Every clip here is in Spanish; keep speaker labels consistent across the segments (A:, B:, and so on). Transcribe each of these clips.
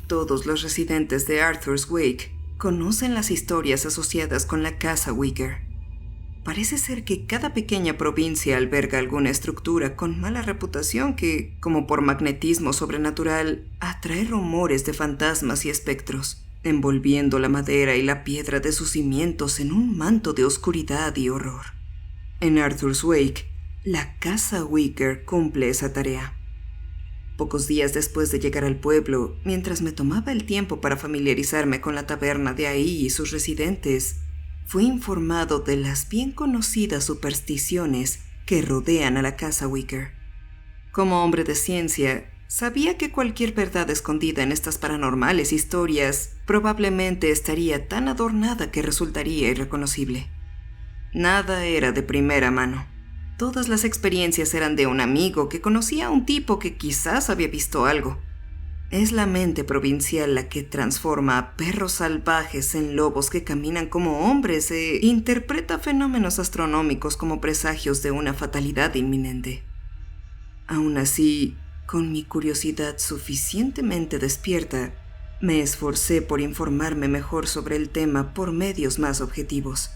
A: todos los residentes de Arthur's Wake conocen las historias asociadas con la Casa Wicker. Parece ser que cada pequeña provincia alberga alguna estructura con mala reputación que, como por magnetismo sobrenatural, atrae rumores de fantasmas y espectros, envolviendo la madera y la piedra de sus cimientos en un manto de oscuridad y horror. En Arthur's Wake, la Casa Wicker cumple esa tarea. Pocos días después de llegar al pueblo, mientras me tomaba el tiempo para familiarizarme con la taberna de ahí y sus residentes, fui informado de las bien conocidas supersticiones que rodean a la Casa Wicker. Como hombre de ciencia, sabía que cualquier verdad escondida en estas paranormales historias probablemente estaría tan adornada que resultaría irreconocible. Nada era de primera mano. Todas las experiencias eran de un amigo que conocía a un tipo que quizás había visto algo. Es la mente provincial la que transforma a perros salvajes en lobos que caminan como hombres e interpreta fenómenos astronómicos como presagios de una fatalidad inminente. Aún así, con mi curiosidad suficientemente despierta, me esforcé por informarme mejor sobre el tema por medios más objetivos.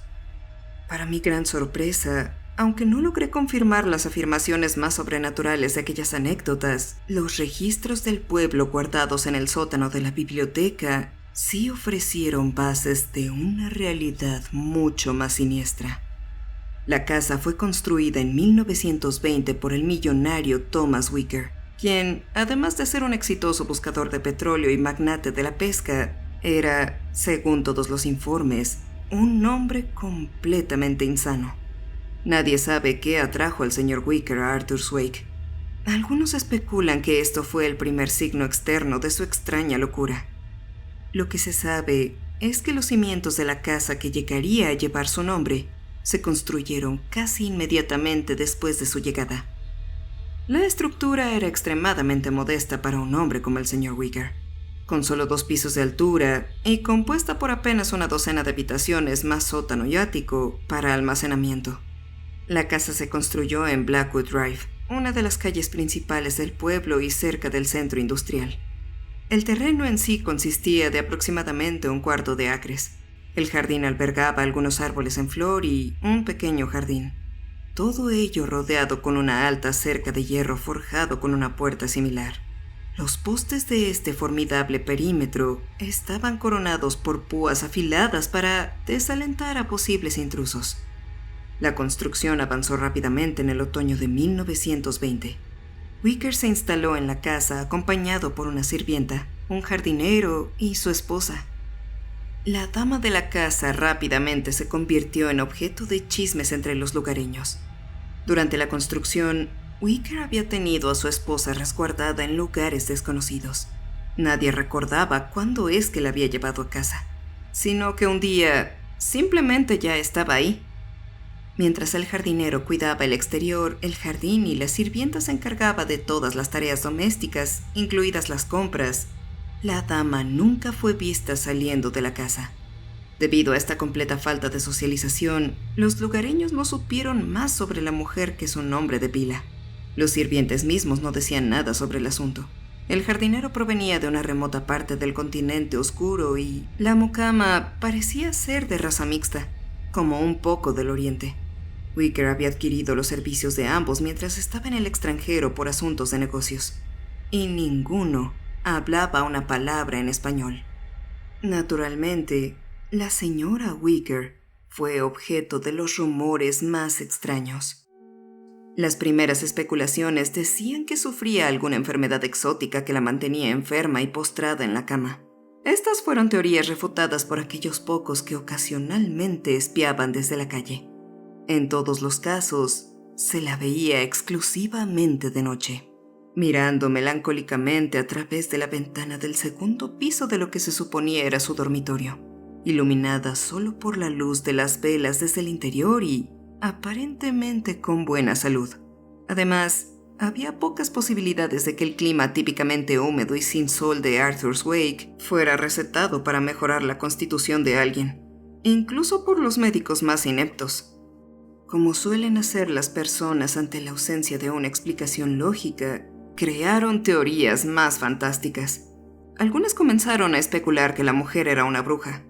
A: Para mi gran sorpresa, aunque no logré confirmar las afirmaciones más sobrenaturales de aquellas anécdotas, los registros del pueblo guardados en el sótano de la biblioteca sí ofrecieron bases de una realidad mucho más siniestra. La casa fue construida en 1920 por el millonario Thomas Wicker, quien, además de ser un exitoso buscador de petróleo y magnate de la pesca, era, según todos los informes, un hombre completamente insano. Nadie sabe qué atrajo al señor Wicker a Arthur's Wake. Algunos especulan que esto fue el primer signo externo de su extraña locura. Lo que se sabe es que los cimientos de la casa que llegaría a llevar su nombre se construyeron casi inmediatamente después de su llegada. La estructura era extremadamente modesta para un hombre como el señor Wicker, con solo 2 pisos de altura y compuesta por apenas una docena de habitaciones más sótano y ático para almacenamiento. La casa se construyó en Blackwood Drive, una de las calles principales del pueblo y cerca del centro industrial. El terreno en sí consistía de aproximadamente 1/4 de acres. El jardín albergaba algunos árboles en flor y un pequeño jardín. Todo ello rodeado con una alta cerca de hierro forjado con una puerta similar. Los postes de este formidable perímetro estaban coronados por púas afiladas para desalentar a posibles intrusos. La construcción avanzó rápidamente en el otoño de 1920. Wicker se instaló en la casa acompañado por una sirvienta, un jardinero y su esposa. La dama de la casa rápidamente se convirtió en objeto de chismes entre los lugareños. Durante la construcción, Wicker había tenido a su esposa resguardada en lugares desconocidos. Nadie recordaba cuándo es que la había llevado a casa, sino que un día simplemente ya estaba ahí. Mientras el jardinero cuidaba el exterior, el jardín y la sirvienta se encargaba de todas las tareas domésticas, incluidas las compras, la dama nunca fue vista saliendo de la casa. Debido a esta completa falta de socialización, los lugareños no supieron más sobre la mujer que su nombre de pila. Los sirvientes mismos no decían nada sobre el asunto. El jardinero provenía de una remota parte del continente oscuro y la mucama parecía ser de raza mixta, como un poco del oriente. Wicker había adquirido los servicios de ambos mientras estaba en el extranjero por asuntos de negocios, y ninguno hablaba una palabra en español. Naturalmente, la señora Wicker fue objeto de los rumores más extraños. Las primeras especulaciones decían que sufría alguna enfermedad exótica que la mantenía enferma y postrada en la cama. Estas fueron teorías refutadas por aquellos pocos que ocasionalmente espiaban desde la calle. En todos los casos, se la veía exclusivamente de noche, mirando melancólicamente a través de la ventana del segundo piso de lo que se suponía era su dormitorio, iluminada solo por la luz de las velas desde el interior y, aparentemente, con buena salud. Además, había pocas posibilidades de que el clima típicamente húmedo y sin sol de Arthur's Wake fuera recetado para mejorar la constitución de alguien, incluso por los médicos más ineptos. Como suelen hacer las personas ante la ausencia de una explicación lógica, crearon teorías más fantásticas. Algunas comenzaron a especular que la mujer era una bruja,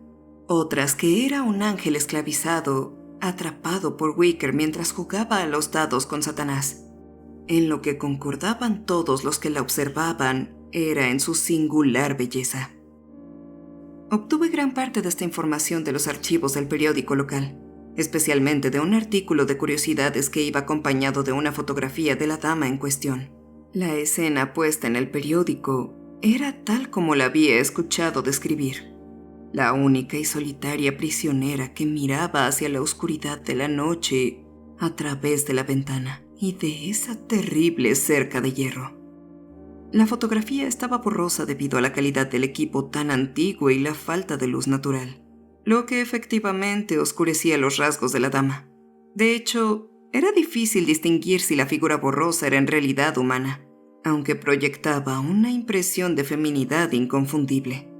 A: otras que era un ángel esclavizado, atrapado por Wicker mientras jugaba a los dados con Satanás. En lo que concordaban todos los que la observaban era en su singular belleza. Obtuve gran parte de esta información de los archivos del periódico local, especialmente de un artículo de curiosidades que iba acompañado de una fotografía de la dama en cuestión. La escena puesta en el periódico era tal como la había escuchado describir. La única y solitaria prisionera que miraba hacia la oscuridad de la noche a través de la ventana y de esa terrible cerca de hierro. La fotografía estaba borrosa debido a la calidad del equipo tan antiguo y la falta de luz natural, lo que efectivamente oscurecía los rasgos de la dama. De hecho, era difícil distinguir si la figura borrosa era en realidad humana, aunque proyectaba una impresión de feminidad inconfundible.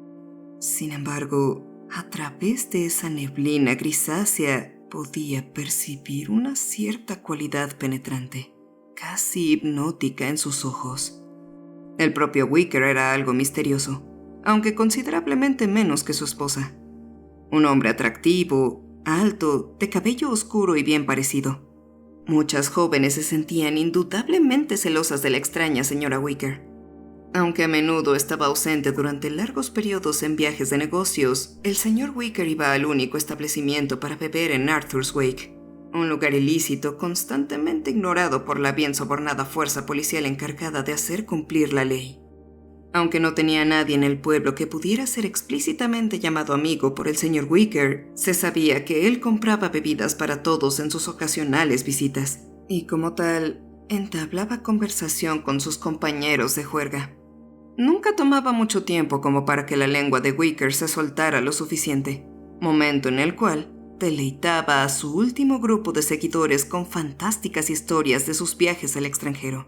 A: Sin embargo, a través de esa neblina grisácea podía percibir una cierta cualidad penetrante, casi hipnótica en sus ojos. El propio Wicker era algo misterioso, aunque considerablemente menos que su esposa. Un hombre atractivo, alto, de cabello oscuro y bien parecido. Muchas jóvenes se sentían indudablemente celosas de la extraña señora Wicker. Aunque a menudo estaba ausente durante largos periodos en viajes de negocios, el señor Wicker iba al único establecimiento para beber en Arthur's Wake, un lugar ilícito constantemente ignorado por la bien sobornada fuerza policial encargada de hacer cumplir la ley. Aunque no tenía a nadie en el pueblo que pudiera ser explícitamente llamado amigo por el señor Wicker, se sabía que él compraba bebidas para todos en sus ocasionales visitas, y como tal, entablaba conversación con sus compañeros de juerga. Nunca tomaba mucho tiempo como para que la lengua de Wicker se soltara lo suficiente, momento en el cual deleitaba a su último grupo de seguidores con fantásticas historias de sus viajes al extranjero,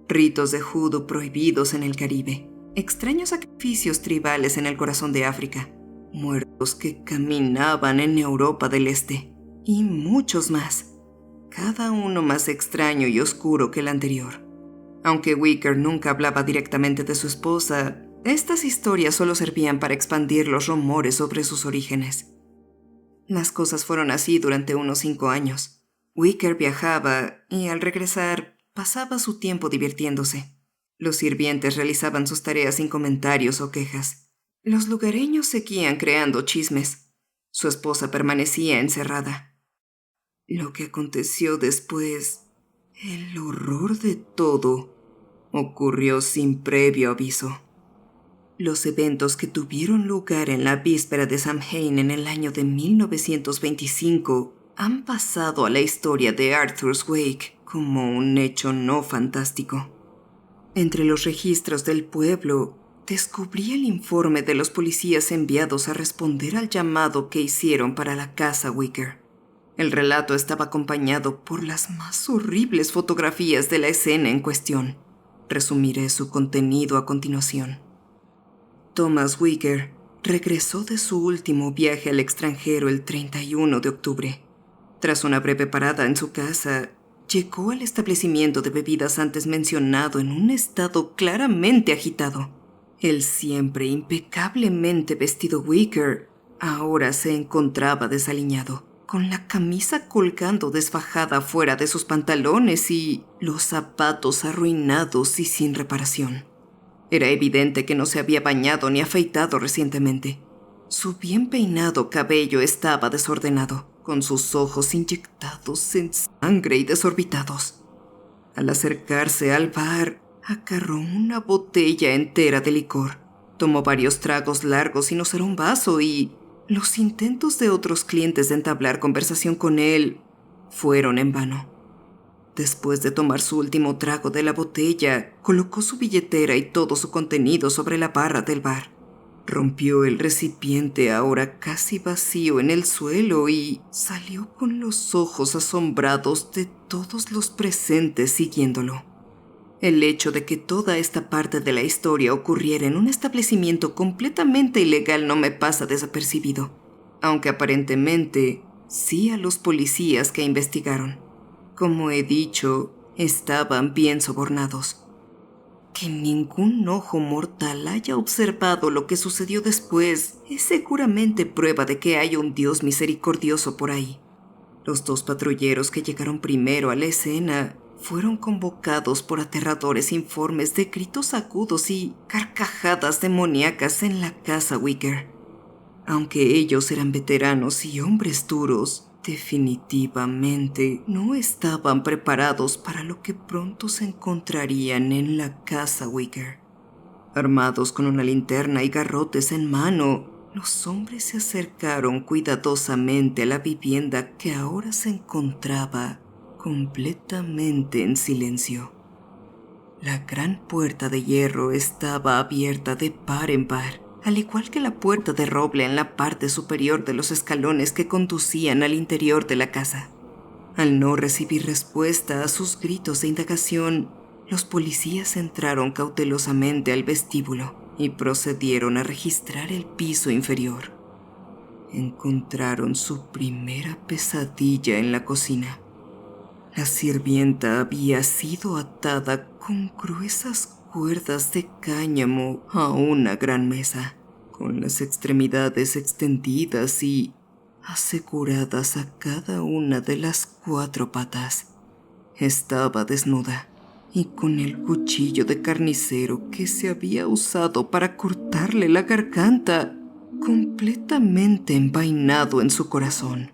A: ritos de judú prohibidos en el Caribe, extraños sacrificios tribales en el corazón de África, muertos que caminaban en Europa del Este, y muchos más, cada uno más extraño y oscuro que el anterior. Aunque Wicker nunca hablaba directamente de su esposa, estas historias solo servían para expandir los rumores sobre sus orígenes. Las cosas fueron así durante unos 5 años. Wicker viajaba y al regresar pasaba su tiempo divirtiéndose. Los sirvientes realizaban sus tareas sin comentarios o quejas. Los lugareños seguían creando chismes. Su esposa permanecía encerrada. Lo que aconteció después, el horror de todo, ocurrió sin previo aviso. Los eventos que tuvieron lugar en la víspera de Samhain en el año de 1925 han pasado a la historia de Arthur's Wake como un hecho no fantástico. Entre los registros del pueblo, descubrí el informe de los policías enviados a responder al llamado que hicieron para la casa Wicker. El relato estaba acompañado por las más horribles fotografías de la escena en cuestión. Resumiré su contenido a continuación. Thomas Wicker regresó de su último viaje al extranjero el 31 de octubre. Tras una breve parada en su casa, llegó al establecimiento de bebidas antes mencionado en un estado claramente agitado. El siempre impecablemente vestido Wicker ahora se encontraba desaliñado, con la camisa colgando desfajada fuera de sus pantalones y los zapatos arruinados y sin reparación. Era evidente que no se había bañado ni afeitado recientemente. Su bien peinado cabello estaba desordenado, con sus ojos inyectados en sangre y desorbitados. Al acercarse al bar, agarró una botella entera de licor, tomó varios tragos largos sin usar un vaso y los intentos de otros clientes de entablar conversación con él fueron en vano. Después de tomar su último trago de la botella, colocó su billetera y todo su contenido sobre la barra del bar. Rompió el recipiente ahora casi vacío en el suelo y salió con los ojos asombrados de todos los presentes siguiéndolo. El hecho de que toda esta parte de la historia ocurriera en un establecimiento completamente ilegal no me pasa desapercibido, aunque aparentemente sí a los policías que investigaron. Como he dicho, estaban bien sobornados. Que ningún ojo mortal haya observado lo que sucedió después es seguramente prueba de que hay un Dios misericordioso por ahí. Los 2 patrulleros que llegaron primero a la escena fueron convocados por aterradores informes de gritos agudos y carcajadas demoníacas en la casa Wicker. Aunque ellos eran veteranos y hombres duros, definitivamente no estaban preparados para lo que pronto se encontrarían en la casa Wicker. Armados con una linterna y garrotes en mano, los hombres se acercaron cuidadosamente a la vivienda que ahora se encontraba completamente en silencio. La gran puerta de hierro estaba abierta de par en par, al igual que la puerta de roble en la parte superior de los escalones que conducían al interior de la casa. Al no recibir respuesta a sus gritos de indagación, los policías entraron cautelosamente al vestíbulo y procedieron a registrar el piso inferior. Encontraron su primera pesadilla en la cocina. La sirvienta había sido atada con gruesas cuerdas de cáñamo a una gran mesa, con las extremidades extendidas y aseguradas a cada una de las 4 patas. Estaba desnuda y con el cuchillo de carnicero que se había usado para cortarle la garganta completamente envainado en su corazón.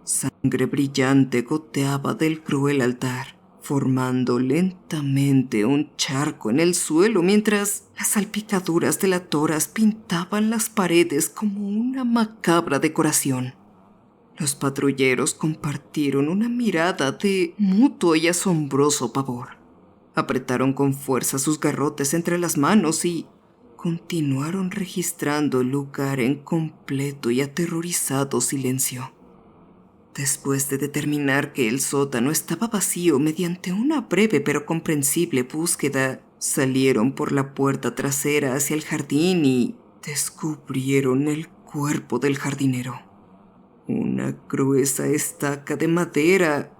A: Sangre brillante goteaba del cruel altar, formando lentamente un charco en el suelo mientras las salpicaduras de la toras pintaban las paredes como una macabra decoración. Los patrulleros compartieron una mirada de mutuo y asombroso pavor. Apretaron con fuerza sus garrotes entre las manos y continuaron registrando el lugar en completo y aterrorizado silencio. Después de determinar que el sótano estaba vacío mediante una breve pero comprensible búsqueda, salieron por la puerta trasera hacia el jardín y descubrieron el cuerpo del jardinero. Una gruesa estaca de madera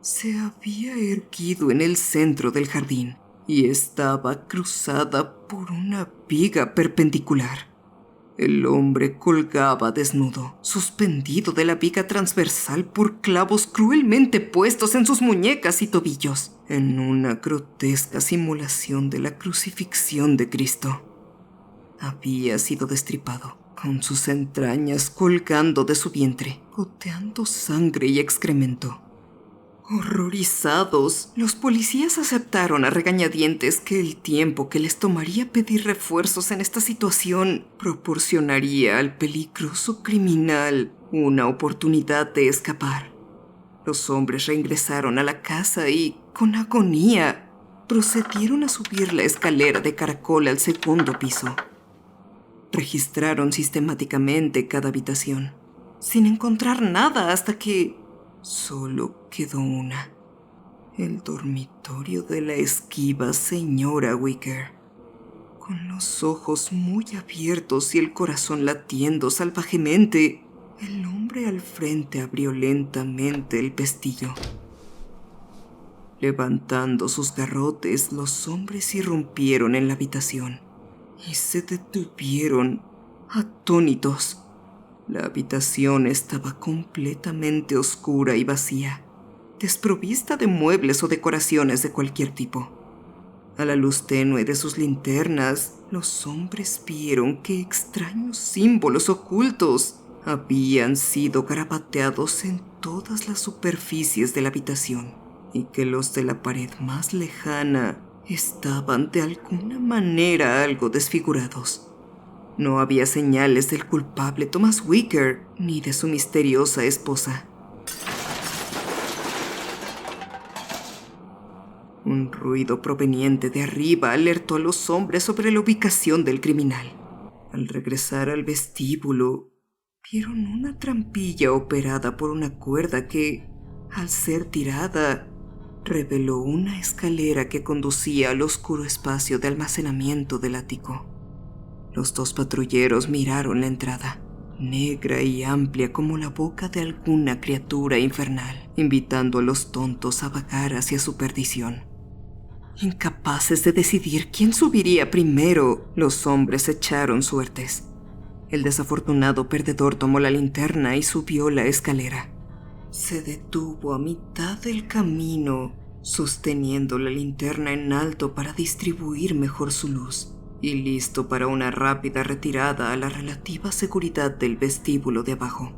A: se había erguido en el centro del jardín y estaba cruzada por una viga perpendicular. El hombre colgaba desnudo, suspendido de la viga transversal por clavos cruelmente puestos en sus muñecas y tobillos, en una grotesca simulación de la crucifixión de Cristo. Había sido destripado, con sus entrañas colgando de su vientre, goteando sangre y excremento. Horrorizados, los policías aceptaron a regañadientes que el tiempo que les tomaría pedir refuerzos en esta situación proporcionaría al peligroso criminal una oportunidad de escapar. Los hombres reingresaron a la casa y, con agonía, procedieron a subir la escalera de caracol al 2º piso. Registraron sistemáticamente cada habitación, sin encontrar nada hasta que solo quedó una: el dormitorio de la esquiva señora Wicker. Con los ojos muy abiertos y el corazón latiendo salvajemente, el hombre al frente abrió lentamente el pestillo. Levantando sus garrotes, los hombres irrumpieron en la habitación y se detuvieron atónitos. La habitación estaba completamente oscura y vacía, desprovista de muebles o decoraciones de cualquier tipo. A la luz tenue de sus linternas, los hombres vieron que extraños símbolos ocultos habían sido garabateados en todas las superficies de la habitación y que los de la pared más lejana estaban de alguna manera algo desfigurados. No había señales del culpable Thomas Wicker ni de su misteriosa esposa. Un ruido proveniente de arriba alertó a los hombres sobre la ubicación del criminal. Al regresar al vestíbulo, vieron una trampilla operada por una cuerda que, al ser tirada, reveló una escalera que conducía al oscuro espacio de almacenamiento del ático. Los 2 patrulleros miraron la entrada, negra y amplia como la boca de alguna criatura infernal, invitando a los tontos a vagar hacia su perdición. Incapaces de decidir quién subiría primero, los hombres echaron suertes. El desafortunado perdedor tomó la linterna y subió la escalera. Se detuvo a mitad del camino, sosteniendo la linterna en alto para distribuir mejor su luz, y listo para una rápida retirada a la relativa seguridad del vestíbulo de abajo.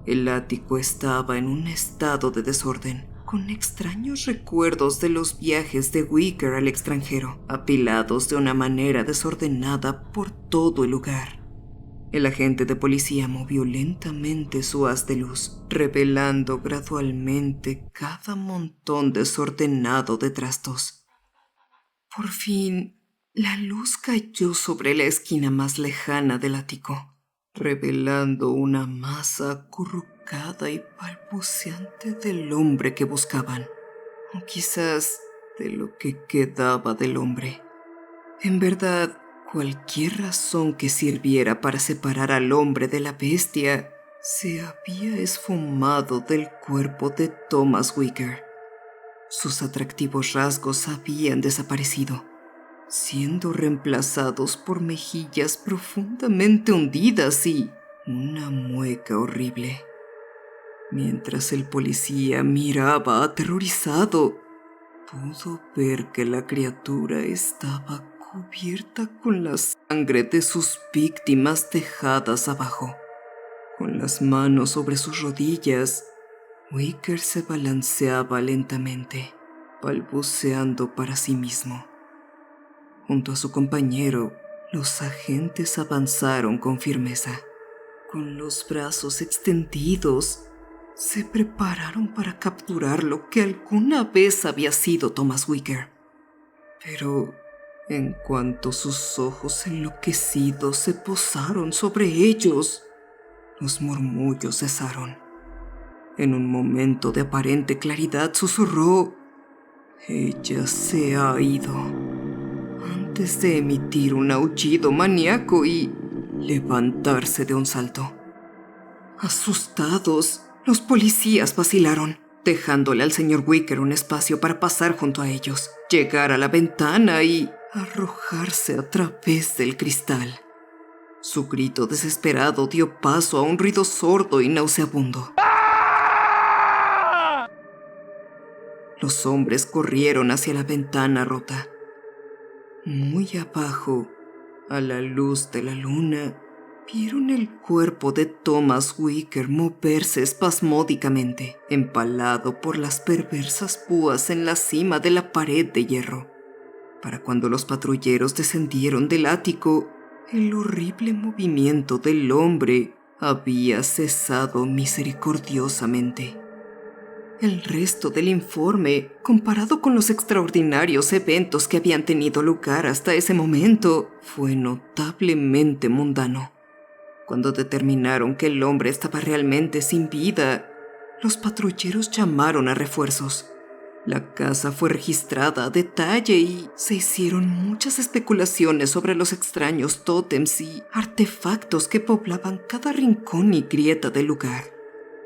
A: El ático estaba en un estado de desorden, con extraños recuerdos de los viajes de Wicker al extranjero, apilados de una manera desordenada por todo el lugar. El agente de policía movió lentamente su haz de luz, revelando gradualmente cada montón desordenado de trastos. Por fin, la luz cayó sobre la esquina más lejana del ático, revelando una masa acurrucada y balbuceante del hombre que buscaban, o quizás de lo que quedaba del hombre. En verdad, cualquier razón que sirviera para separar al hombre de la bestia se había esfumado del cuerpo de Thomas Wicker. Sus atractivos rasgos habían desaparecido, siendo reemplazados por mejillas profundamente hundidas y una mueca horrible. Mientras el policía miraba aterrorizado, pudo ver que la criatura estaba cubierta con la sangre de sus víctimas dejadas abajo. Con las manos sobre sus rodillas, Wicker se balanceaba lentamente, balbuceando para sí mismo. Junto a su compañero, los agentes avanzaron con firmeza. Con los brazos extendidos, se prepararon para capturar lo que alguna vez había sido Thomas Wicker. Pero en cuanto sus ojos enloquecidos se posaron sobre ellos, los murmullos cesaron. En un momento de aparente claridad susurró: «Ella se ha ido», antes de emitir un aullido maníaco y levantarse de un salto. Asustados, los policías vacilaron, dejándole al señor Wicker un espacio para pasar junto a ellos, llegar a la ventana y arrojarse a través del cristal. Su grito desesperado dio paso a un ruido sordo y nauseabundo. Los hombres corrieron hacia la ventana rota. Muy abajo, a la luz de la luna, vieron el cuerpo de Thomas Wicker moverse espasmódicamente, empalado por las perversas púas en la cima de la pared de hierro. Para cuando los patrulleros descendieron del ático, el horrible movimiento del hombre había cesado misericordiosamente. El resto del informe, comparado con los extraordinarios eventos que habían tenido lugar hasta ese momento, fue notablemente mundano. Cuando determinaron que el hombre estaba realmente sin vida, los patrulleros llamaron a refuerzos. La casa fue registrada a detalle y se hicieron muchas especulaciones sobre los extraños tótems y artefactos que poblaban cada rincón y grieta del lugar.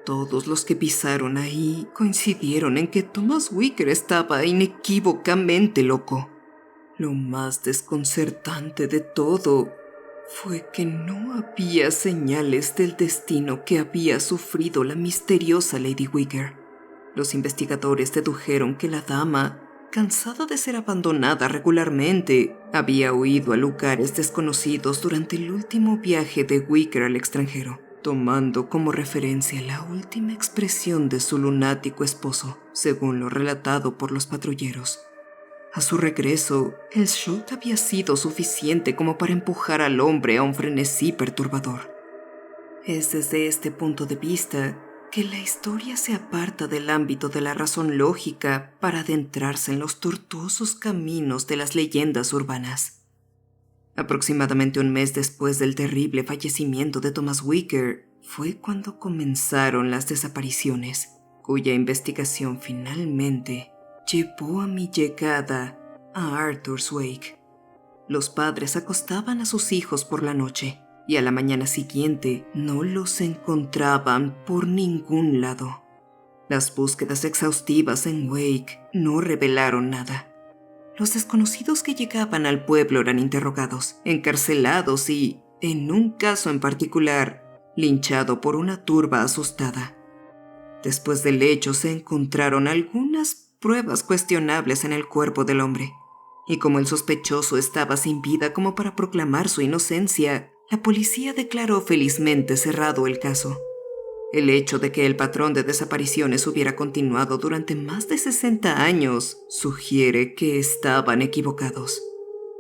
A: Todos los que pisaron ahí coincidieron en que Thomas Wicker estaba inequívocamente loco. Lo más desconcertante de todo fue que no había señales del destino que había sufrido la misteriosa Lady Wicker. Los investigadores dedujeron que la dama, cansada de ser abandonada regularmente, había huido a lugares desconocidos durante el último viaje de Wicker al extranjero, tomando como referencia la última expresión de su lunático esposo, según lo relatado por los patrulleros. A su regreso, el shock había sido suficiente como para empujar al hombre a un frenesí perturbador. Es desde este punto de vista que la historia se aparta del ámbito de la razón lógica para adentrarse en los tortuosos caminos de las leyendas urbanas. Aproximadamente un mes después del terrible fallecimiento de Thomas Wicker, fue cuando comenzaron las desapariciones, cuya investigación finalmente llevó a mi llegada a Arthur's Wake. Los padres acostaban a sus hijos por la noche y a la mañana siguiente no los encontraban por ningún lado. Las búsquedas exhaustivas en Wake no revelaron nada. Los desconocidos que llegaban al pueblo eran interrogados, encarcelados y, en un caso en particular, linchado por una turba asustada. Después del hecho se encontraron algunas pruebas cuestionables en el cuerpo del hombre, y como el sospechoso estaba sin vida como para proclamar su inocencia, la policía declaró felizmente cerrado el caso. El hecho de que el patrón de desapariciones hubiera continuado durante más de 60 años sugiere que estaban equivocados.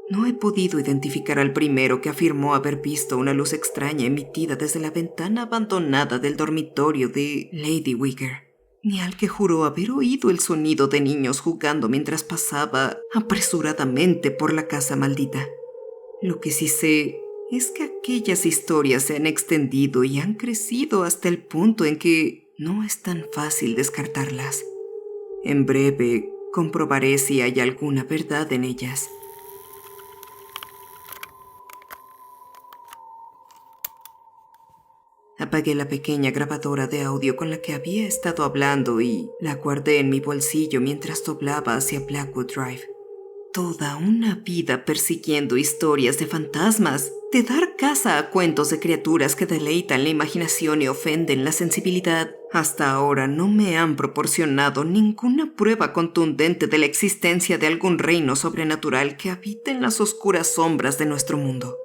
A: No he podido identificar al primero que afirmó haber visto una luz extraña emitida desde la ventana abandonada del dormitorio de Lady Wicker, ni al que juró haber oído el sonido de niños jugando mientras pasaba apresuradamente por la casa maldita. Lo que sí sé es que aquellas historias se han extendido y han crecido hasta el punto en que no es tan fácil descartarlas. En breve comprobaré si hay alguna verdad en ellas. Apagué la pequeña grabadora de audio con la que había estado hablando y la guardé en mi bolsillo mientras doblaba hacia Blackwood Drive. Toda una vida persiguiendo historias de fantasmas, de dar caza a cuentos de criaturas que deleitan la imaginación y ofenden la sensibilidad, hasta ahora no me han proporcionado ninguna prueba contundente de la existencia de algún reino sobrenatural que habite en las oscuras sombras de nuestro mundo.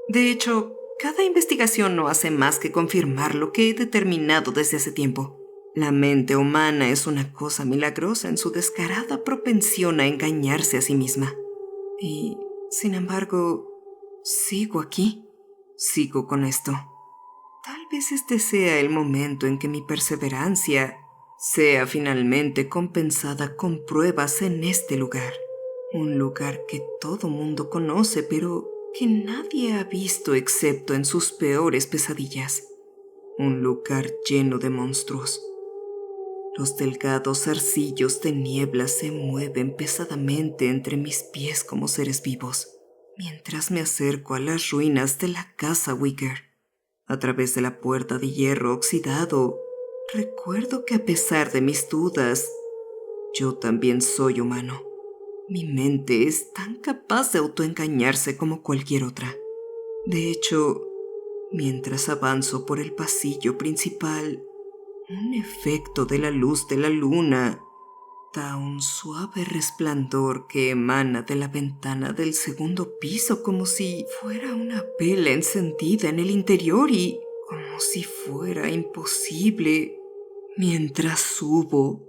A: De hecho, cada investigación no hace más que confirmar lo que he determinado desde hace tiempo. La mente humana es una cosa milagrosa en su descarada propensión a engañarse a sí misma. Y, sin embargo, sigo aquí. Sigo con esto. Tal vez este sea el momento en que mi perseverancia sea finalmente compensada con pruebas en este lugar. Un lugar que todo mundo conoce, pero que nadie ha visto excepto en sus peores pesadillas. Un lugar lleno de monstruos. Los delgados zarcillos de niebla se mueven pesadamente entre mis pies como seres vivos, mientras me acerco a las ruinas de la casa Wicker. A través de la puerta de hierro oxidado, recuerdo que a pesar de mis dudas, yo también soy humano. Mi mente es tan capaz de autoengañarse como cualquier otra. De hecho, mientras avanzo por el pasillo principal, un efecto de la luz de la luna da un suave resplandor que emana de la ventana del segundo piso como si fuera una vela encendida en el interior y como si fuera imposible. Mientras subo,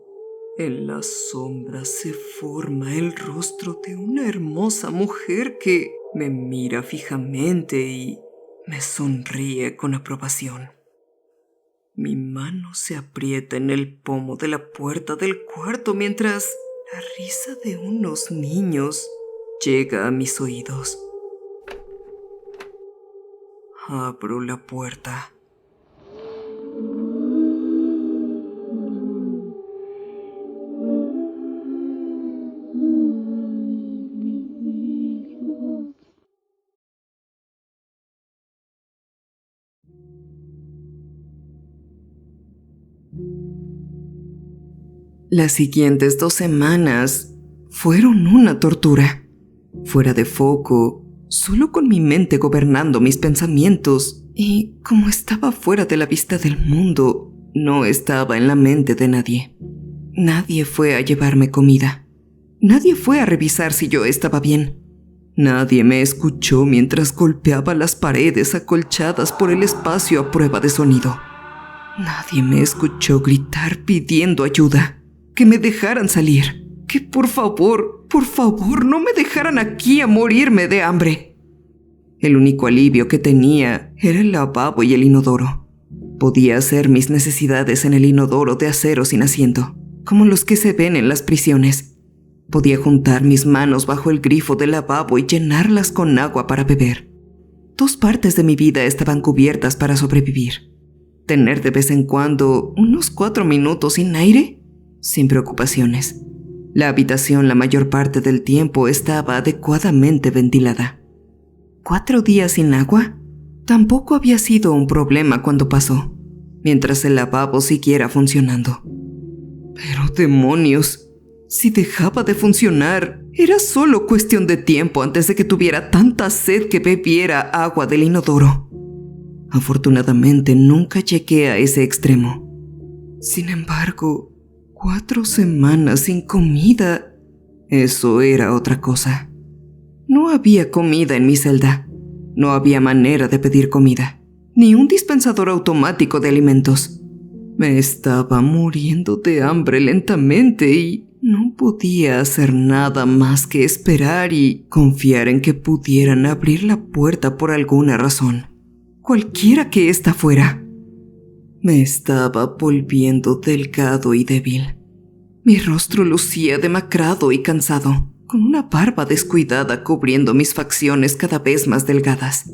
A: en las sombras se forma el rostro de una hermosa mujer que me mira fijamente y me sonríe con aprobación. Mi mano se aprieta en el pomo de la puerta del cuarto mientras la risa de unos niños llega a mis oídos. Abro la puerta. Las siguientes 2 semanas fueron una tortura. Fuera de foco, solo con mi mente gobernando mis pensamientos, y como estaba fuera de la vista del mundo, no estaba en la mente de nadie. Nadie fue a llevarme comida. Nadie fue a revisar si yo estaba bien. Nadie me escuchó mientras golpeaba las paredes acolchadas por el espacio a prueba de sonido. Nadie me escuchó gritar pidiendo ayuda. Que me dejaran salir, que por favor, no me dejaran aquí a morirme de hambre. El único alivio que tenía era el lavabo y el inodoro. Podía hacer mis necesidades en el inodoro de acero sin asiento, como los que se ven en las prisiones. Podía juntar mis manos bajo el grifo del lavabo y llenarlas con agua para beber. 2 partes de mi vida estaban cubiertas para sobrevivir. Tener de vez en cuando unos 4 minutos sin aire, sin preocupaciones. La habitación la mayor parte del tiempo estaba adecuadamente ventilada. 4 días sin agua tampoco había sido un problema cuando pasó, mientras el lavabo siguiera funcionando. Pero demonios, Si dejaba de funcionar, era solo cuestión de tiempo antes de que tuviera tanta sed que bebiera agua del inodoro. Afortunadamente nunca llegué a ese extremo. Sin embargo, 4 semanas sin comida, eso era otra cosa. No había comida en mi celda. No había manera de pedir comida, ni un dispensador automático de alimentos. Me estaba muriendo de hambre lentamente y no podía hacer nada más que esperar y confiar en que pudieran abrir la puerta por alguna razón, cualquiera que ésta fuera. Me estaba volviendo delgado y débil. Mi rostro lucía demacrado y cansado, con una barba descuidada cubriendo mis facciones cada vez más delgadas.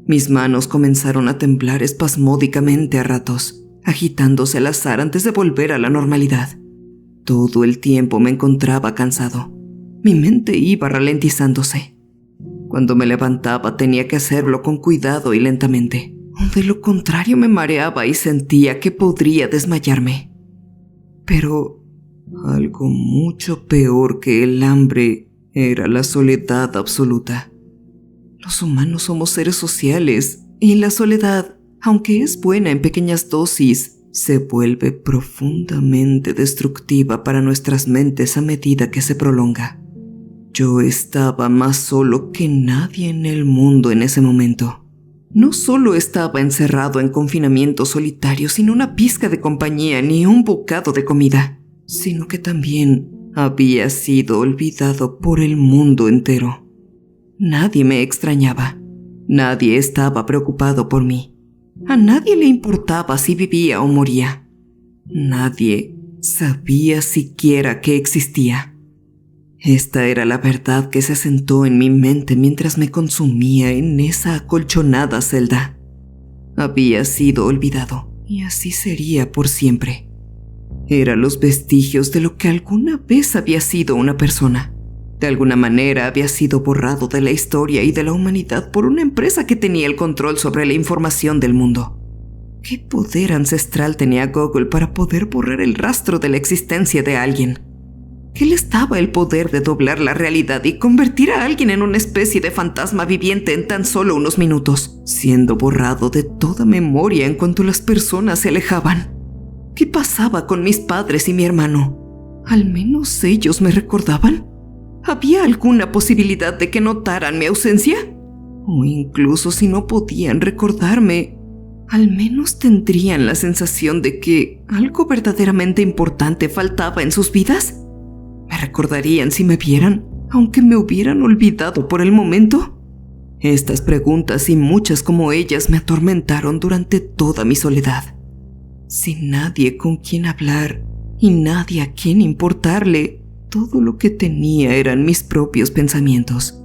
A: Mis manos comenzaron a temblar espasmódicamente a ratos, agitándose al azar antes de volver a la normalidad. Todo el tiempo me encontraba cansado. Mi mente iba ralentizándose. Cuando me levantaba tenía que hacerlo con cuidado y lentamente. De lo contrario me mareaba y sentía que podría desmayarme. Pero algo mucho peor que el hambre era la soledad absoluta. Los humanos somos seres sociales y la soledad, aunque es buena en pequeñas dosis, se vuelve profundamente destructiva para nuestras mentes a medida que se prolonga. Yo estaba más solo que nadie en el mundo en ese momento. No solo estaba encerrado en confinamiento solitario sin una pizca de compañía ni un bocado de comida, sino que también había sido olvidado por el mundo entero. Nadie me extrañaba. Nadie estaba preocupado por mí. A nadie le importaba si vivía o moría. Nadie sabía siquiera que existía. Esta era la verdad que se asentó en mi mente mientras me consumía en esa acolchonada celda. Había sido olvidado, y así sería por siempre. Eran los vestigios de lo que alguna vez había sido una persona. De alguna manera había sido borrado de la historia y de la humanidad por una empresa que tenía el control sobre la información del mundo. ¿Qué poder ancestral tenía Google para poder borrar el rastro de la existencia de alguien? ¿Qué les daba el poder de doblar la realidad y convertir a alguien en una especie de fantasma viviente en tan solo unos minutos, siendo borrado de toda memoria en cuanto las personas se alejaban? ¿Qué pasaba con mis padres y mi hermano? ¿Al menos ellos me recordaban? ¿Había alguna posibilidad de que notaran mi ausencia? O incluso si no podían recordarme, al menos tendrían la sensación de que algo verdaderamente importante faltaba en sus vidas. ¿Me recordarían si me vieran, aunque me hubieran olvidado por el momento? Estas preguntas y muchas como ellas me atormentaron durante toda mi soledad. Sin nadie con quien hablar y nadie a quien importarle, todo lo que tenía eran mis propios pensamientos.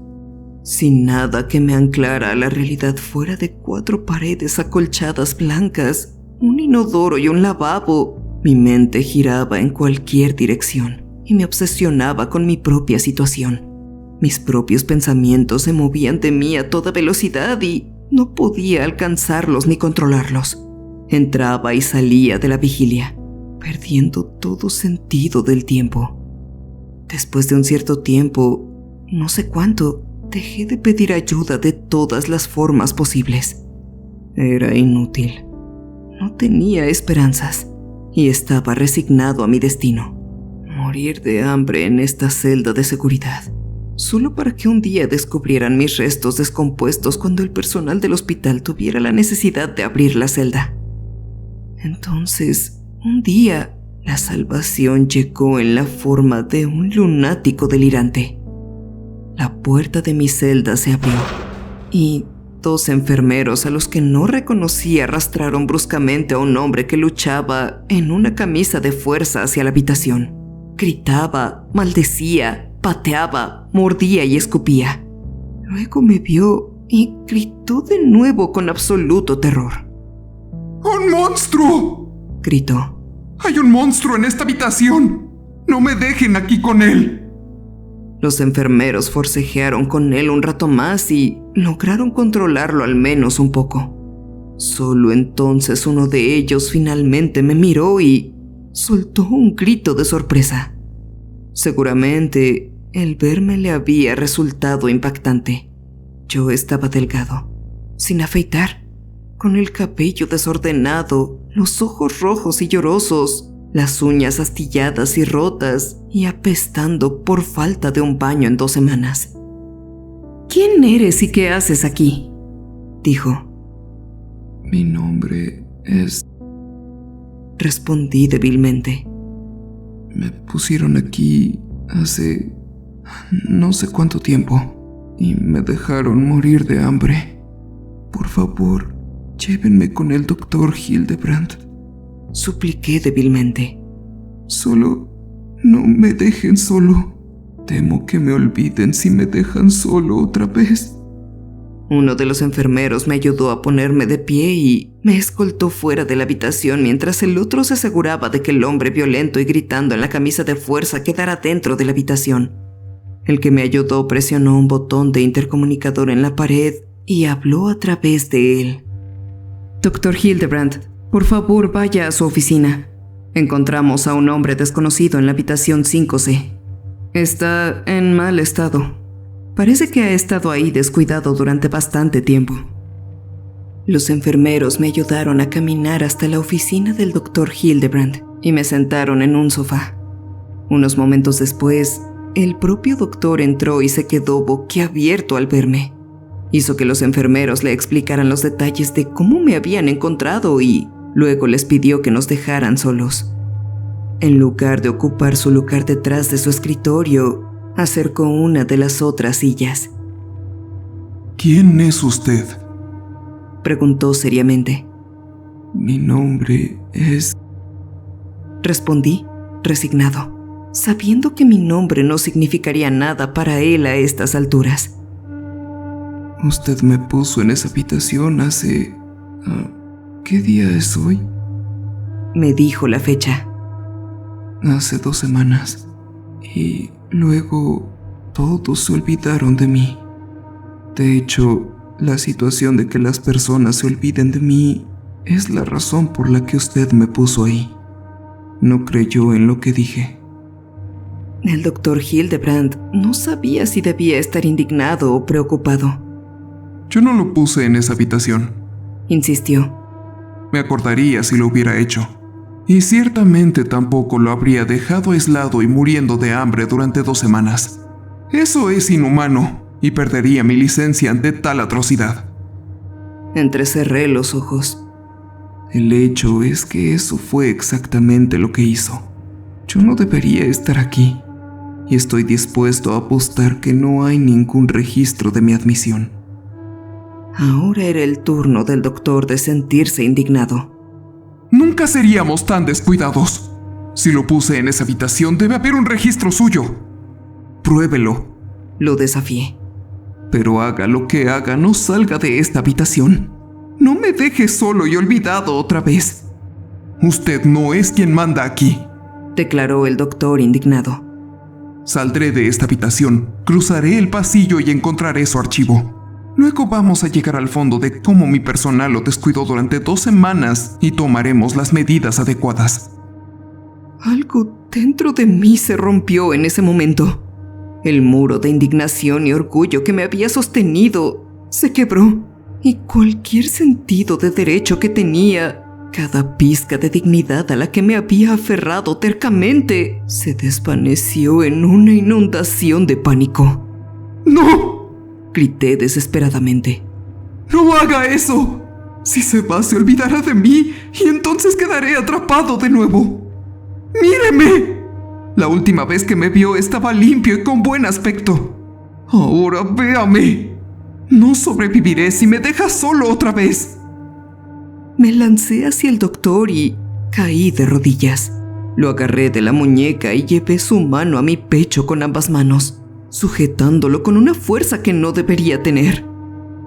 A: Sin nada que me anclara a la realidad fuera de 4 paredes acolchadas blancas, un inodoro y un lavabo, mi mente giraba en cualquier dirección y me obsesionaba con mi propia situación. Mis propios pensamientos se movían de mí a toda velocidad y no podía alcanzarlos ni controlarlos. Entraba y salía de la vigilia, perdiendo todo sentido del tiempo. Después de un cierto tiempo, no sé cuánto, dejé de pedir ayuda de todas las formas posibles. Era inútil. No tenía esperanzas y estaba resignado a mi destino. Morir de hambre en esta celda de seguridad, solo para que un día descubrieran mis restos descompuestos cuando el personal del hospital tuviera la necesidad de abrir la celda. Entonces, un día, la salvación llegó en la forma de un lunático delirante. La puerta de mi celda se abrió y 2 enfermeros a los que no reconocí arrastraron bruscamente a un hombre que luchaba en una camisa de fuerza hacia la habitación. Gritaba, maldecía, pateaba, mordía y escupía. Luego me vio y gritó de nuevo con absoluto terror.
B: ¡Un monstruo!,
A: gritó.
B: ¡Hay un monstruo en esta habitación! ¡No me dejen aquí con él!
A: Los enfermeros forcejearon con él un rato más y lograron controlarlo al menos un poco. Solo entonces uno de ellos finalmente me miró y soltó un grito de sorpresa. Seguramente el verme le había resultado impactante. Yo estaba delgado, sin afeitar, con el cabello desordenado, los ojos rojos y llorosos, las uñas astilladas y rotas y apestando por falta de un baño en 2 semanas. «¿Quién eres y qué haces aquí?», dijo.
B: Mi nombre es...
A: Respondí débilmente.
B: Me pusieron aquí hace no sé cuánto tiempo y me dejaron morir de hambre. Por favor, llévenme con el Dr. Hildebrand.
A: Supliqué débilmente.
B: Solo no me dejen solo. Temo que me olviden si me dejan solo otra vez.
A: Uno de los enfermeros me ayudó a ponerme de pie y me escoltó fuera de la habitación mientras el otro se aseguraba de que el hombre violento y gritando en la camisa de fuerza quedara dentro de la habitación. El que me ayudó presionó un botón de intercomunicador en la pared y habló a través de él. «Dr. Hildebrand, por favor vaya a su oficina. Encontramos a un hombre desconocido en la habitación 5C. Está en mal estado. Parece que ha estado ahí descuidado durante bastante tiempo». Los enfermeros me ayudaron a caminar hasta la oficina del Dr. Hildebrand y me sentaron en un sofá. Unos momentos después, el propio doctor entró y se quedó boquiabierto al verme. Hizo que los enfermeros le explicaran los detalles de cómo me habían encontrado y luego les pidió que nos dejaran solos. En lugar de ocupar su lugar detrás de su escritorio, acercó una de las otras sillas.
B: ¿Quién es usted?,
A: preguntó seriamente.
B: Mi nombre es...
A: Respondí, resignado, sabiendo que mi nombre no significaría nada para él a estas alturas.
B: Usted me puso en esa habitación hace... ¿qué día es hoy?
A: Me dijo la fecha.
B: Hace 2 semanas. Y luego todos se olvidaron de mí. De hecho, la situación de que las personas se olviden de mí es la razón por la que usted me puso ahí. No creyó en lo que dije.
A: El Dr. Hildebrand no sabía si debía estar indignado o preocupado.
B: Yo no lo puse en esa habitación,
A: insistió.
B: Me acordaría si lo hubiera hecho. Y ciertamente tampoco lo habría dejado aislado y muriendo de hambre durante 2 semanas. Eso es inhumano y perdería mi licencia ante tal atrocidad.
A: Entrecerré los ojos.
B: El hecho es que eso fue exactamente lo que hizo. Yo no debería estar aquí y estoy dispuesto a apostar que no hay ningún registro de mi admisión.
A: Ahora era el turno del doctor de sentirse indignado.
B: Nunca seríamos tan descuidados. Si lo puse en esa habitación, debe haber un registro suyo. Pruébelo.
A: Lo desafié.
B: Pero haga lo que haga, no salga de esta habitación. No me deje solo y olvidado otra vez. Usted no es quien manda aquí,
A: declaró el doctor indignado.
B: Saldré de esta habitación, cruzaré el pasillo y encontraré su archivo. Luego vamos a llegar al fondo de cómo mi personal lo descuidó durante 2 semanas y tomaremos las medidas adecuadas.
A: Algo dentro de mí se rompió en ese momento. El muro de indignación y orgullo que me había sostenido se quebró y cualquier sentido de derecho que tenía, cada pizca de dignidad a la que me había aferrado tercamente, se desvaneció en una inundación de pánico.
B: ¡No!
A: Grité desesperadamente.
B: ¡No haga eso! Si se va, se olvidará de mí y entonces quedaré atrapado de nuevo. ¡Míreme! La última vez que me vio estaba limpio y con buen aspecto. Ahora véame. No sobreviviré si me deja solo otra vez.
A: Me lancé hacia el doctor y caí de rodillas. Lo agarré de la muñeca y llevé su mano a mi pecho con ambas manos, sujetándolo con una fuerza que no debería tener,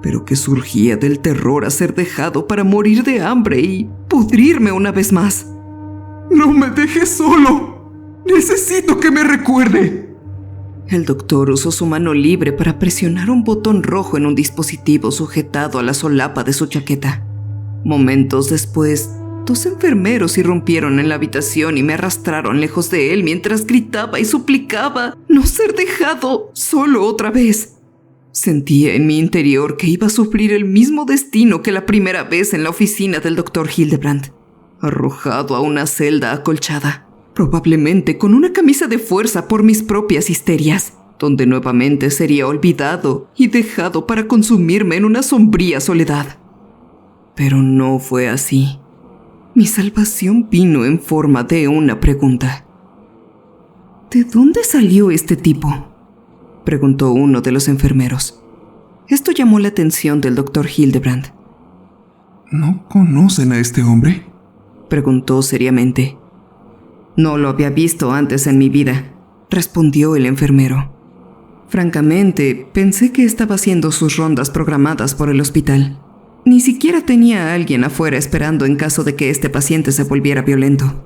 A: pero que surgía del terror a ser dejado para morir de hambre y pudrirme una vez más.
B: ¡No me dejes solo! ¡Necesito que me recuerde!
A: El doctor usó su mano libre para presionar un botón rojo en un dispositivo sujetado a la solapa de su chaqueta. Momentos después, 2 enfermeros irrumpieron en la habitación y me arrastraron lejos de él mientras gritaba y suplicaba no ser dejado solo otra vez. Sentía en mi interior que iba a sufrir el mismo destino que la primera vez en la oficina del Dr. Hildebrand, arrojado a una celda acolchada, probablemente con una camisa de fuerza por mis propias histerias, donde nuevamente sería olvidado y dejado para consumirme en una sombría soledad. Pero no fue así. Mi salvación vino en forma de una pregunta. ¿De dónde salió este tipo?, preguntó uno de los enfermeros. Esto llamó la atención del Dr. Hildebrand.
B: ¿No conocen a este hombre?,
A: preguntó seriamente. No lo había visto antes en mi vida, respondió el enfermero. Francamente, pensé que estaba haciendo sus rondas programadas por el hospital. Ni siquiera tenía a alguien afuera esperando en caso de que este paciente se volviera violento.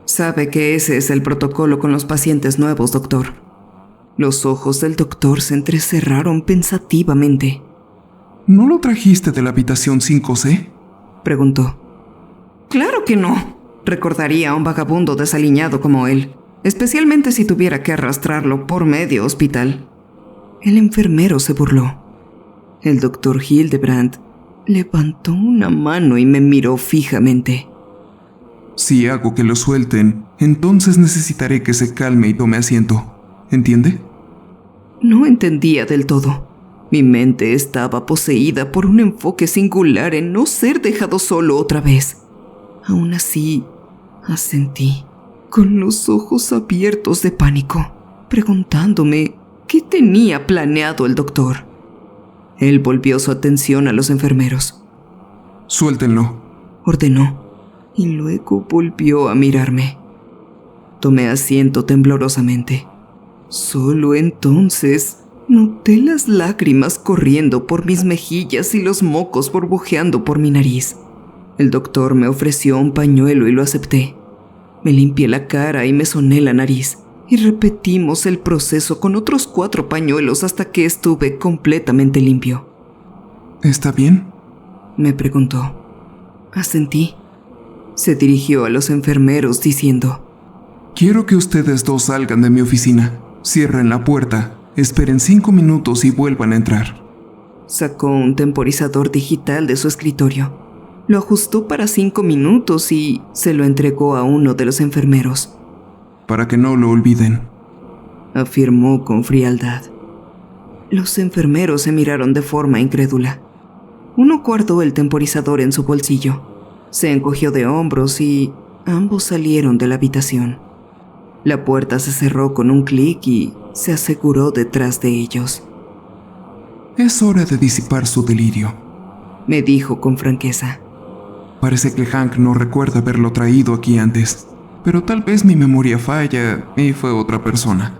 A: Sabe que ese es el protocolo con los pacientes nuevos, doctor. Los ojos del doctor se entrecerraron pensativamente.
B: ¿No lo trajiste de la habitación 5C?,
A: preguntó. Claro que no. Recordaría a un vagabundo desaliñado como él, especialmente si tuviera que arrastrarlo por medio hospital. El enfermero se burló. El Dr. Hildebrand levantó una mano y me miró fijamente.
B: Si hago que lo suelten, entonces necesitaré que se calme y tome asiento. ¿Entiende?
A: No entendía del todo. Mi mente estaba poseída por un enfoque singular en no ser dejado solo otra vez. Aún así, asentí, con los ojos abiertos de pánico, preguntándome qué tenía planeado el doctor. Él volvió su atención a los enfermeros.
B: Suéltenlo,
A: ordenó, y luego volvió a mirarme. Tomé asiento temblorosamente. Solo entonces noté las lágrimas corriendo por mis mejillas y los mocos burbujeando por mi nariz. El doctor me ofreció un pañuelo y lo acepté. Me limpié la cara y me soné la nariz, y repetimos el proceso con otros 4 pañuelos hasta que estuve completamente limpio.
B: ¿Está bien?,
A: me preguntó. Asentí. Se dirigió a los enfermeros diciendo:
B: quiero que ustedes 2 salgan de mi oficina. Cierren la puerta, esperen 5 minutos y vuelvan a entrar.
A: Sacó un temporizador digital de su escritorio. Lo ajustó para 5 minutos y se lo entregó a uno de los enfermeros.
B: Para que no lo olviden,
A: afirmó con frialdad. Los enfermeros se miraron de forma incrédula. Uno guardó el temporizador en su bolsillo, se encogió de hombros y ambos salieron de la habitación. La puerta se cerró con un clic y se aseguró detrás de ellos.
B: Es hora de disipar su delirio,
A: me dijo con franqueza.
B: Parece que Hank no recuerda haberlo traído aquí antes, pero tal vez mi memoria falla y fue otra persona.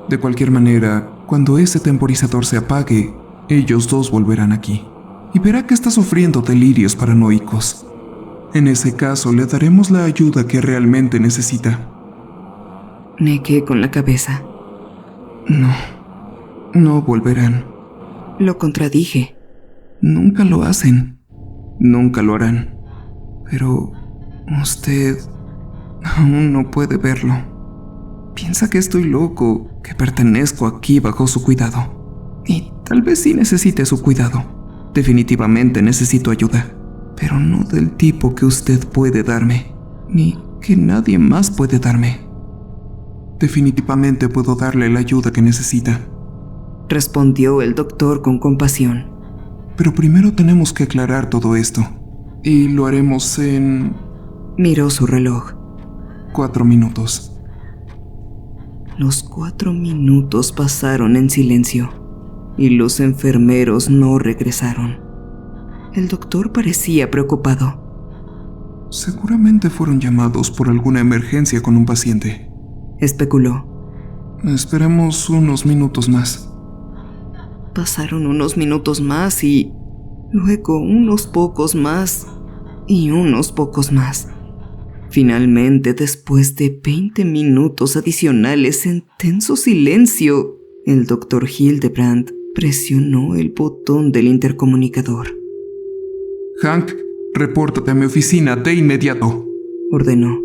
B: De cualquier manera, cuando ese temporizador se apague, ellos 2 volverán aquí y verá que está sufriendo delirios paranoicos. En ese caso, le daremos la ayuda que realmente necesita.
A: Negué con la cabeza.
B: No volverán.
A: Lo contradije.
B: Nunca lo hacen. Nunca lo harán. Pero usted aún no puede verlo. Piensa que estoy loco, que pertenezco aquí bajo su cuidado. Y tal vez sí necesite su cuidado. Definitivamente necesito ayuda. Pero no del tipo que usted puede darme, ni que nadie más puede darme. Definitivamente puedo darle la ayuda que necesita,
A: respondió el doctor con compasión.
B: Pero primero tenemos que aclarar todo esto, y lo haremos en...
A: Miró su reloj.
B: 4 minutos.
A: Los 4 minutos pasaron en silencio, y los enfermeros no regresaron. El doctor parecía preocupado.
B: Seguramente fueron llamados por alguna emergencia con un paciente,
A: especuló.
B: Esperemos unos minutos más.
A: Pasaron unos minutos más y luego unos pocos más y unos pocos más. Finalmente, después de 20 minutos adicionales en tenso silencio, el Dr. Hildebrand presionó el botón del intercomunicador.
B: Hank, Repórtate a mi oficina de inmediato,
A: ordenó.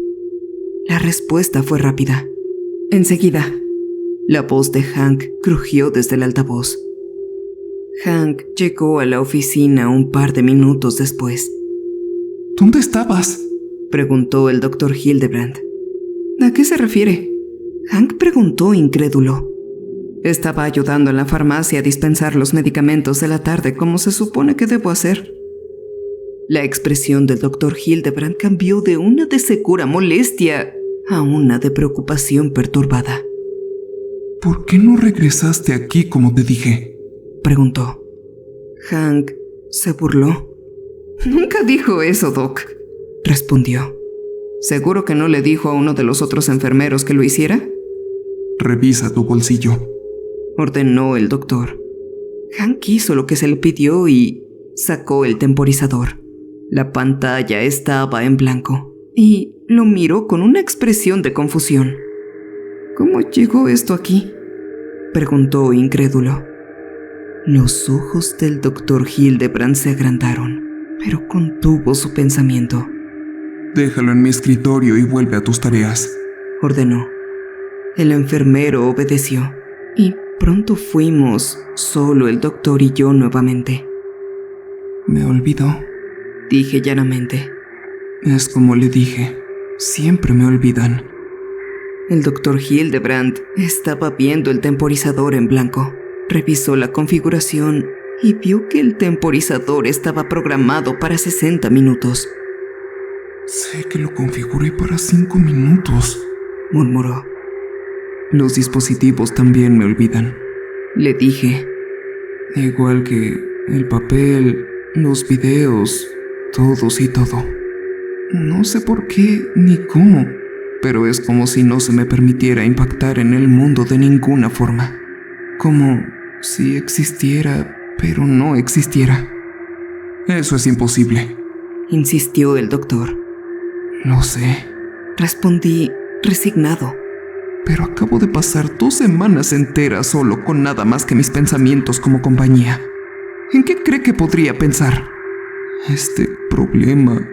A: La respuesta fue rápida. Enseguida. La voz de Hank crujió desde el altavoz. Hank llegó a la oficina un par de minutos después.
B: ¿Dónde estabas?,
A: preguntó el Dr. Hildebrand. ¿A qué se refiere?, Hank preguntó incrédulo. Estaba ayudando en la farmacia a dispensar los medicamentos de la tarde como se supone que debo hacer. La expresión del Dr. Hildebrand cambió de una de segura molestia a una de preocupación perturbada.
B: ¿Por qué no regresaste aquí como te dije?,
A: preguntó. Hank se burló. Nunca dijo eso, Doc, respondió. ¿Seguro que no le dijo a uno de los otros enfermeros que lo hiciera?
B: Revisa tu bolsillo,
A: ordenó el doctor. Hank hizo lo que se le pidió y sacó el temporizador. La pantalla estaba en blanco y lo miró con una expresión de confusión. ¿Cómo llegó esto aquí?, preguntó incrédulo. Los ojos del Dr. Hildebrand se agrandaron, pero contuvo su pensamiento.
B: Déjalo en mi escritorio y vuelve a tus tareas,
A: ordenó. El enfermero obedeció y pronto fuimos solo el doctor y yo nuevamente.
B: Me olvidó,
A: dije llanamente.
B: Es como le dije, siempre me olvidan.
A: El Dr. Hildebrand estaba viendo el temporizador en blanco. Revisó la configuración y vio que el temporizador estaba programado para 60 minutos.
B: Sé que lo configuré para 5 minutos,
A: murmuró.
B: Los dispositivos también me olvidan,
A: le dije.
B: Igual que el papel, los videos, todos y todo. No sé por qué ni cómo, pero es como si no se me permitiera impactar en el mundo de ninguna forma. Como si existiera, pero no existiera. Eso es imposible,
A: insistió el doctor.
B: Lo sé,
A: respondí resignado.
B: Pero acabo de pasar 2 semanas enteras solo con nada más que mis pensamientos como compañía. ¿En qué cree que podría pensar? Este problema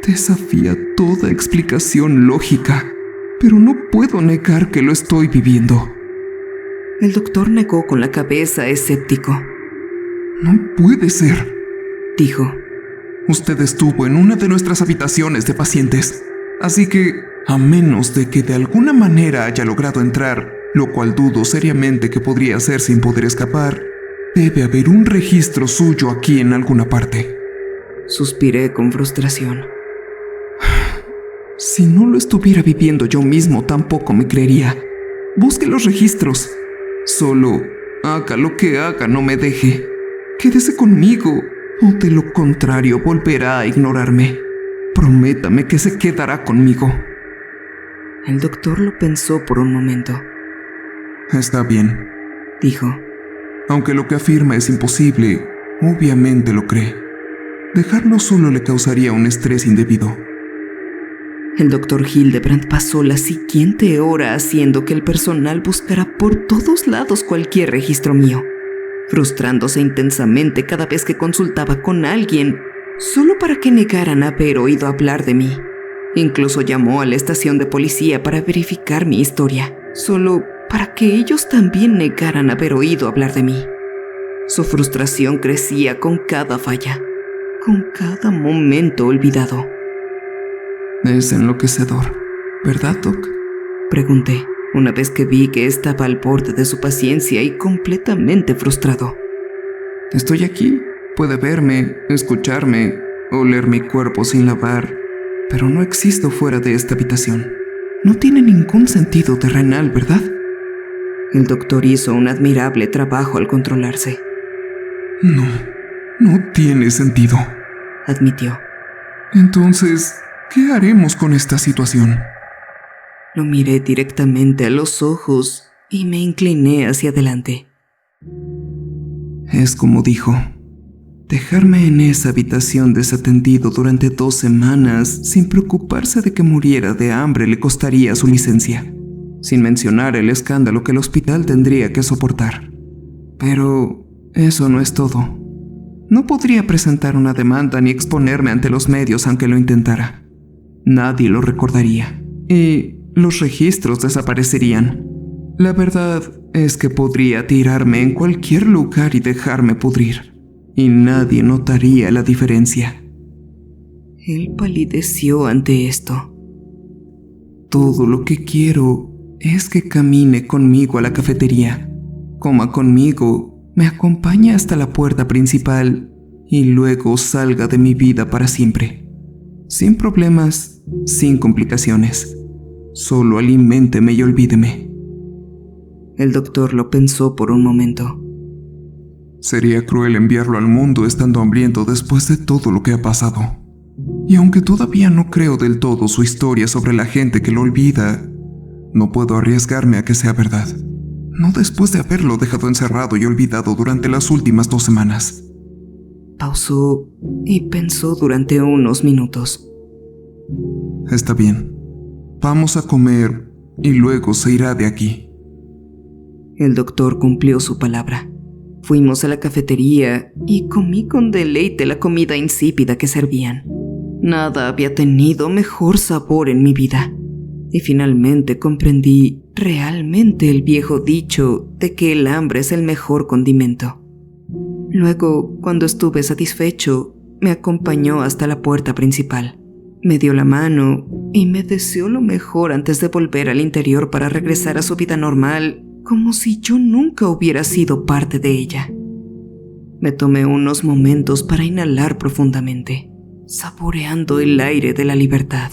B: desafía toda explicación lógica, pero no puedo negar que lo estoy viviendo.
A: El doctor negó con la cabeza escéptico.
B: No puede ser,
A: dijo.
B: Usted estuvo en una de nuestras habitaciones de pacientes, así que, a menos de que de alguna manera haya logrado entrar, lo cual dudo seriamente que podría hacer sin poder escapar, debe haber un registro suyo aquí en alguna parte.
A: Suspiré con frustración.
B: Si no lo estuviera viviendo yo mismo, tampoco me creería. Busque los registros. Solo haga lo que haga, no me deje. Quédese conmigo, o de lo contrario volverá a ignorarme. Prométame que se quedará conmigo.
A: El doctor lo pensó por un momento.
B: Está bien,
A: dijo.
B: Aunque lo que afirma es imposible, obviamente lo cree. Dejarlo solo le causaría un estrés indebido.
A: El Dr. Hildebrand pasó la siguiente hora haciendo que el personal buscara por todos lados cualquier registro mío, frustrándose intensamente cada vez que consultaba con alguien, solo para que negaran haber oído hablar de mí. Incluso llamó a la estación de policía para verificar mi historia, solo para que ellos también negaran haber oído hablar de mí. Su frustración crecía con cada falla, con cada momento olvidado.
B: Es enloquecedor, ¿verdad, Doc?,
A: pregunté, una vez que vi que estaba al borde de su paciencia y completamente frustrado.
B: Estoy aquí, puede verme, escucharme, oler mi cuerpo sin lavar, pero no existo fuera de esta habitación. No tiene ningún sentido terrenal, ¿verdad?
A: El doctor hizo un admirable trabajo al controlarse.
B: No tiene sentido,
A: admitió.
B: Entonces, ¿qué haremos con esta situación?
A: Lo miré directamente a los ojos y me incliné hacia adelante.
B: Es como dijo, dejarme en esa habitación desatendido durante 2 semanas sin preocuparse de que muriera de hambre le costaría su licencia, sin mencionar el escándalo que el hospital tendría que soportar. Pero eso no es todo. No podría presentar una demanda ni exponerme ante los medios aunque lo intentara. Nadie lo recordaría y los registros desaparecerían. La verdad es que podría tirarme en cualquier lugar y dejarme pudrir, y nadie notaría la diferencia.
A: Él palideció ante esto.
B: Todo lo que quiero es que camine conmigo a la cafetería, coma conmigo, me acompañe hasta la puerta principal y luego salga de mi vida para siempre. Sin problemas, sin complicaciones. Solo aliménteme y olvídeme.
A: El doctor lo pensó por un momento.
B: Sería cruel enviarlo al mundo estando hambriento después de todo lo que ha pasado. Y aunque todavía no creo del todo su historia sobre la gente que lo olvida, no puedo arriesgarme a que sea verdad. No después de haberlo dejado encerrado y olvidado durante las últimas 2 semanas.
A: Pausó y pensó durante unos minutos.
B: Está bien. Vamos a comer y luego se irá de aquí.
A: El doctor cumplió su palabra. Fuimos a la cafetería y comí con deleite la comida insípida que servían. Nada había tenido mejor sabor en mi vida. Y finalmente comprendí realmente el viejo dicho de que el hambre es el mejor condimento. Luego, cuando estuve satisfecho, me acompañó hasta la puerta principal. Me dio la mano y me deseó lo mejor antes de volver al interior para regresar a su vida normal, como si yo nunca hubiera sido parte de ella. Me tomé unos momentos para inhalar profundamente, saboreando el aire de la libertad.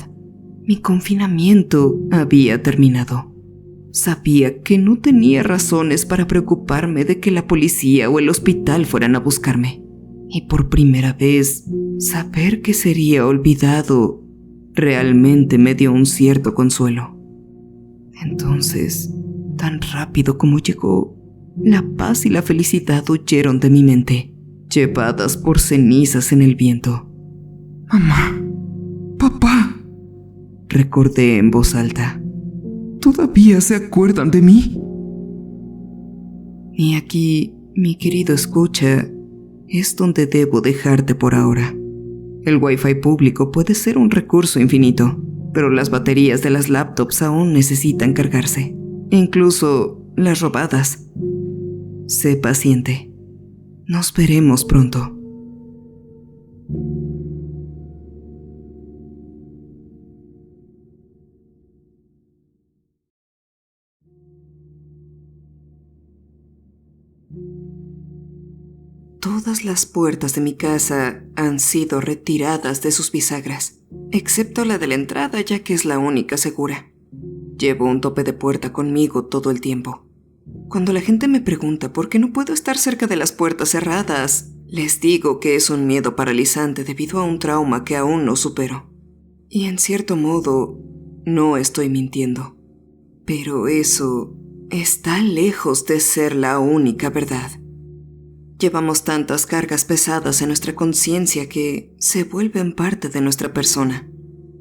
A: Mi confinamiento había terminado. Sabía que no tenía razones para preocuparme de que la policía o el hospital fueran a buscarme. Y por primera vez, saber que sería olvidado realmente me dio un cierto consuelo. Entonces, tan rápido como llegó, la paz y la felicidad huyeron de mi mente, llevadas por cenizas en el viento.
B: Mamá, papá,
A: recordé en voz alta.
B: ¿Todavía se acuerdan de mí?
A: Y aquí, mi querido escucha, es donde debo dejarte por ahora. El Wi-Fi público puede ser un recurso infinito, pero las baterías de las laptops aún necesitan cargarse, incluso las robadas. Sé paciente. Nos veremos pronto. Todas las puertas de mi casa han sido retiradas de sus bisagras, excepto la de la entrada, ya que es la única segura. Llevo un tope de puerta conmigo todo el tiempo. Cuando la gente me pregunta por qué no puedo estar cerca de las puertas cerradas, les digo que es un miedo paralizante debido a un trauma que aún no supero. Y en cierto modo, no estoy mintiendo. Pero eso está lejos de ser la única verdad. Llevamos tantas cargas pesadas en nuestra conciencia que se vuelven parte de nuestra persona.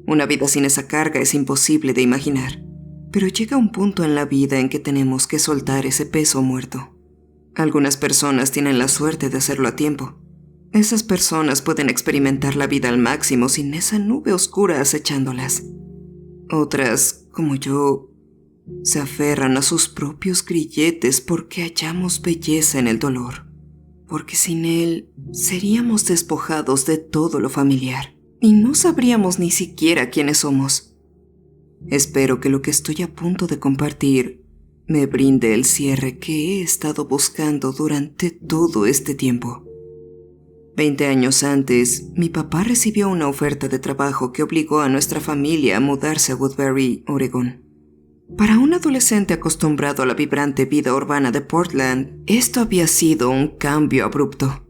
A: Una vida sin esa carga es imposible de imaginar, pero llega un punto en la vida en que tenemos que soltar ese peso muerto. Algunas personas tienen la suerte de hacerlo a tiempo. Esas personas pueden experimentar la vida al máximo sin esa nube oscura acechándolas. Otras, como yo, se aferran a sus propios grilletes porque hallamos belleza en el dolor. Porque sin él seríamos despojados de todo lo familiar y no sabríamos ni siquiera quiénes somos. Espero que lo que estoy a punto de compartir me brinde el cierre que he estado buscando durante todo este tiempo. 20 años antes, mi papá recibió una oferta de trabajo que obligó a nuestra familia a mudarse a Woodbury, Oregón. Para un adolescente acostumbrado a la vibrante vida urbana de Portland, esto había sido un cambio abrupto.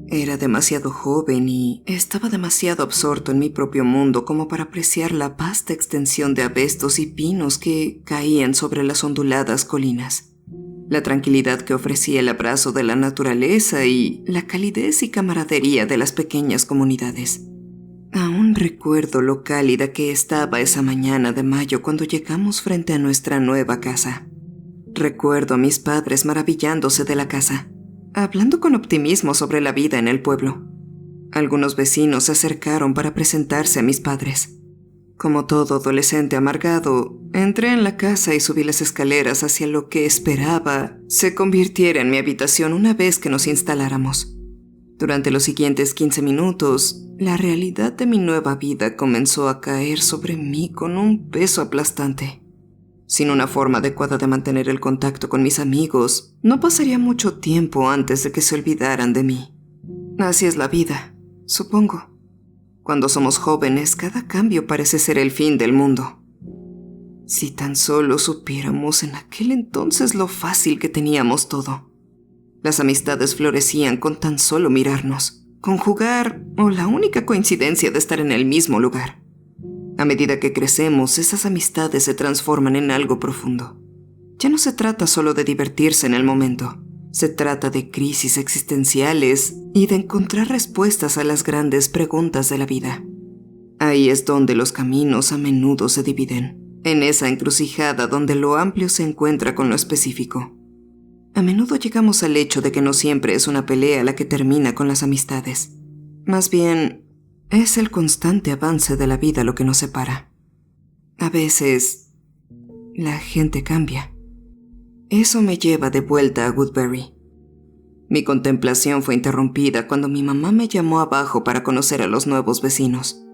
A: Era demasiado joven y estaba demasiado absorto en mi propio mundo como para apreciar la vasta extensión de arbustos y pinos que caían sobre las onduladas colinas. La tranquilidad que ofrecía el abrazo de la naturaleza y la calidez y camaradería de las pequeñas comunidades. Aún recuerdo lo cálida que estaba esa mañana de mayo cuando llegamos frente a nuestra nueva casa. Recuerdo a mis padres maravillándose de la casa. hablando con optimismo sobre la vida en el pueblo. Algunos vecinos se acercaron para presentarse a mis padres. Como todo adolescente amargado, entré en la casa y subí las escaleras hacia lo que esperaba se convirtiera en mi habitación una vez que nos instaláramos. Durante los siguientes 15 minutos, la realidad de mi nueva vida comenzó a caer sobre mí con un peso aplastante. Sin una forma adecuada de mantener el contacto con mis amigos, no pasaría mucho tiempo antes de que se olvidaran de mí. Así es la vida, supongo. Cuando somos jóvenes, cada cambio parece ser el fin del mundo. Si tan solo supiéramos en aquel entonces lo fácil que teníamos todo. Las amistades florecían con tan solo mirarnos, con jugar o la única coincidencia de estar en el mismo lugar. A medida que crecemos, esas amistades se transforman en algo profundo. Ya no se trata solo de divertirse en el momento. Se trata de crisis existenciales y de encontrar respuestas a las grandes preguntas de la vida. Ahí es donde los caminos a menudo se dividen, en esa encrucijada donde lo amplio se encuentra con lo específico. A menudo llegamos al hecho de que no siempre es una pelea la que termina con las amistades. Más bien, es el constante avance de la vida lo que nos separa. A veces, la gente cambia. Eso me lleva de vuelta a Woodbury. Mi contemplación fue interrumpida cuando mi mamá me llamó abajo para conocer a los nuevos vecinos.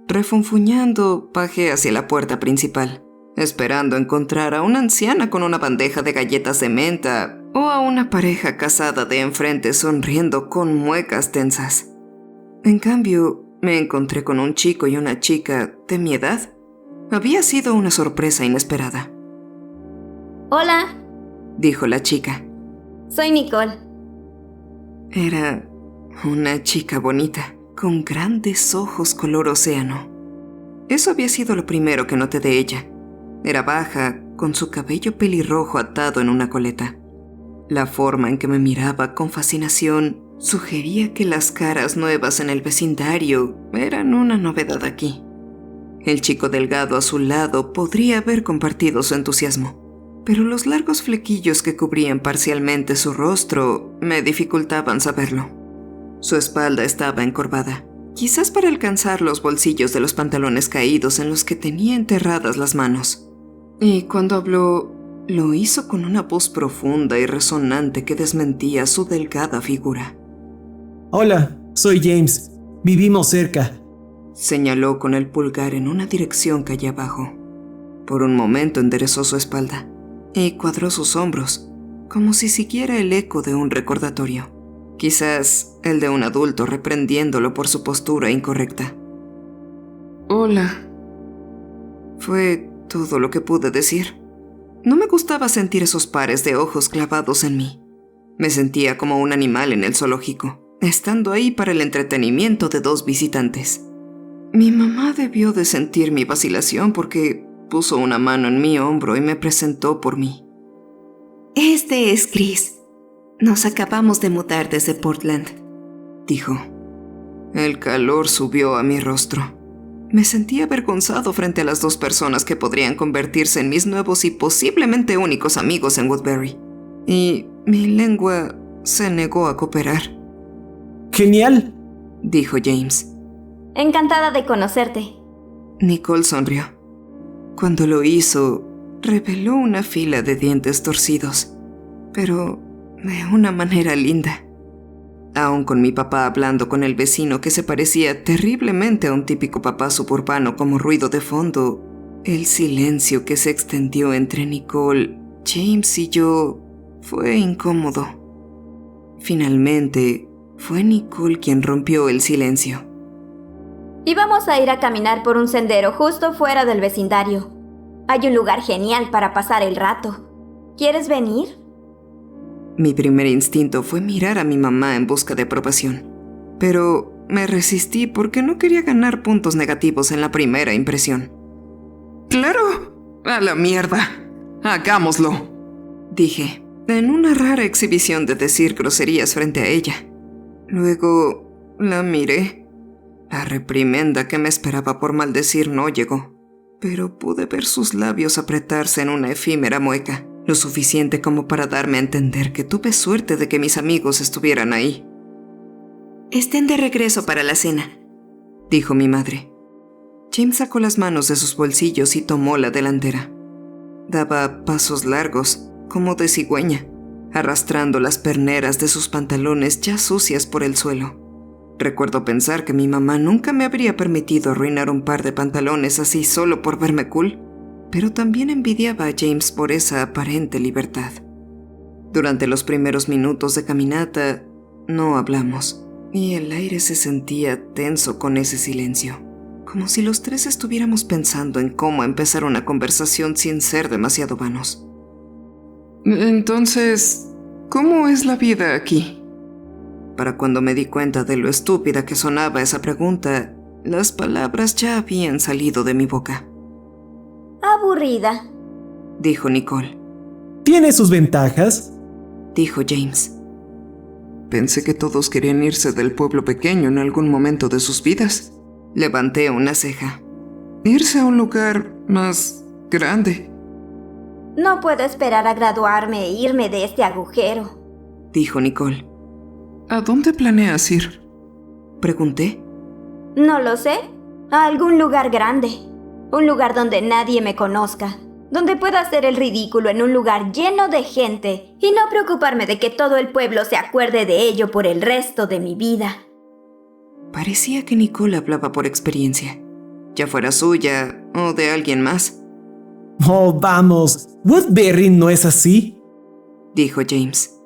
A: Refunfuñando, bajé hacia la puerta principal, esperando encontrar a una anciana con una bandeja de galletas de menta o a una pareja casada de enfrente sonriendo con muecas tensas. En cambio, me encontré con un chico y una chica de mi edad. Había sido una sorpresa inesperada.
C: Hola,
A: dijo la chica.
C: soy Nicole.
A: Era una chica bonita, con grandes ojos color océano. Eso había sido lo primero que noté de ella. Era baja, con su cabello pelirrojo atado en una coleta. La forma en que me miraba con fascinación sugería que las caras nuevas en el vecindario eran una novedad aquí. El chico delgado a su lado podría haber compartido su entusiasmo, pero los largos flequillos que cubrían parcialmente su rostro me dificultaban saberlo. Su espalda estaba encorvada, quizás para alcanzar los bolsillos de los pantalones caídos en los que tenía enterradas las manos. Y cuando habló, lo hizo con una voz profunda y resonante que desmentía su delgada figura.
D: Hola, soy James. Vivimos cerca.
A: Señaló con el pulgar en una dirección calle abajo. Por un momento enderezó su espalda y cuadró sus hombros, como si siguiera el eco de un recordatorio. Quizás el de un adulto reprendiéndolo por su postura incorrecta. Hola. Fue todo lo que pude decir. No me gustaba sentir esos pares de ojos clavados en mí. Me sentía como un animal en el zoológico, estando ahí para el entretenimiento de dos visitantes. Mi mamá debió de sentir mi vacilación porque puso una mano en mi hombro y me presentó por mí.
E: Este es Chris. Nos acabamos de mudar desde Portland,
A: dijo. El calor subió a mi rostro. Me sentí avergonzado frente a las dos personas que podrían convertirse en mis nuevos y posiblemente únicos amigos en Woodbury. Y mi lengua se negó a cooperar.
D: ¡Genial!,
A: dijo James.
C: Encantada de conocerte.
A: Nicole sonrió. Cuando lo hizo, reveló una fila de dientes torcidos, pero de una manera linda. Aún con mi papá hablando con el vecino que se parecía terriblemente a un típico papá suburbano como ruido de fondo, el silencio que se extendió entre Nicole, James y yo fue incómodo. Finalmente, fue Nicole quien rompió el silencio.
C: Íbamos a ir a caminar por un sendero justo fuera del vecindario. Hay un lugar genial para pasar el rato. ¿Quieres venir?
A: Mi primer instinto fue mirar a mi mamá en busca de aprobación, pero me resistí porque no quería ganar puntos negativos en la primera impresión. ¡Claro! ¡A la mierda! ¡Hagámoslo!, dije, en una rara exhibición de decir groserías frente a ella. Luego la miré. La reprimenda que me esperaba por maldecir no llegó, pero pude ver sus labios apretarse en una efímera mueca, lo suficiente como para darme a entender que tuve suerte de que mis amigos estuvieran ahí.
E: Estén de regreso para la cena,
A: dijo mi madre. James sacó las manos de sus bolsillos y tomó la delantera. Daba pasos largos, como de cigüeña, arrastrando las perneras de sus pantalones ya sucias por el suelo. Recuerdo pensar que mi mamá nunca me habría permitido arruinar un par de pantalones así solo por verme cool, pero también envidiaba a James por esa aparente libertad. Durante los primeros minutos de caminata, no hablamos, y el aire se sentía tenso con ese silencio, como si los tres estuviéramos pensando en cómo empezar una conversación sin ser demasiado vanos.
B: Entonces, ¿cómo es la vida aquí?
A: Para cuando me di cuenta de lo estúpida que sonaba esa pregunta, las palabras ya habían salido de mi boca.
C: Aburrida,
A: dijo Nicole.
D: ¿Tiene sus ventajas?
A: Dijo James.
B: Pensé que todos querían irse del pueblo pequeño en algún momento de sus vidas.
A: Levanté una ceja.
B: Irse a un lugar más grande.
C: no puedo esperar a graduarme e irme de este agujero,
A: dijo Nicole.
B: ¿A dónde planeas ir?
A: Pregunté.
C: No lo sé, a algún lugar grande, un lugar donde nadie me conozca, donde pueda hacer el ridículo en un lugar lleno de gente y no preocuparme de que todo el pueblo se acuerde de ello por el resto de mi vida.
A: Parecía que Nicole hablaba por experiencia, ya fuera suya o de alguien más.
D: Oh, vamos, Woodbury no es así,
A: dijo James.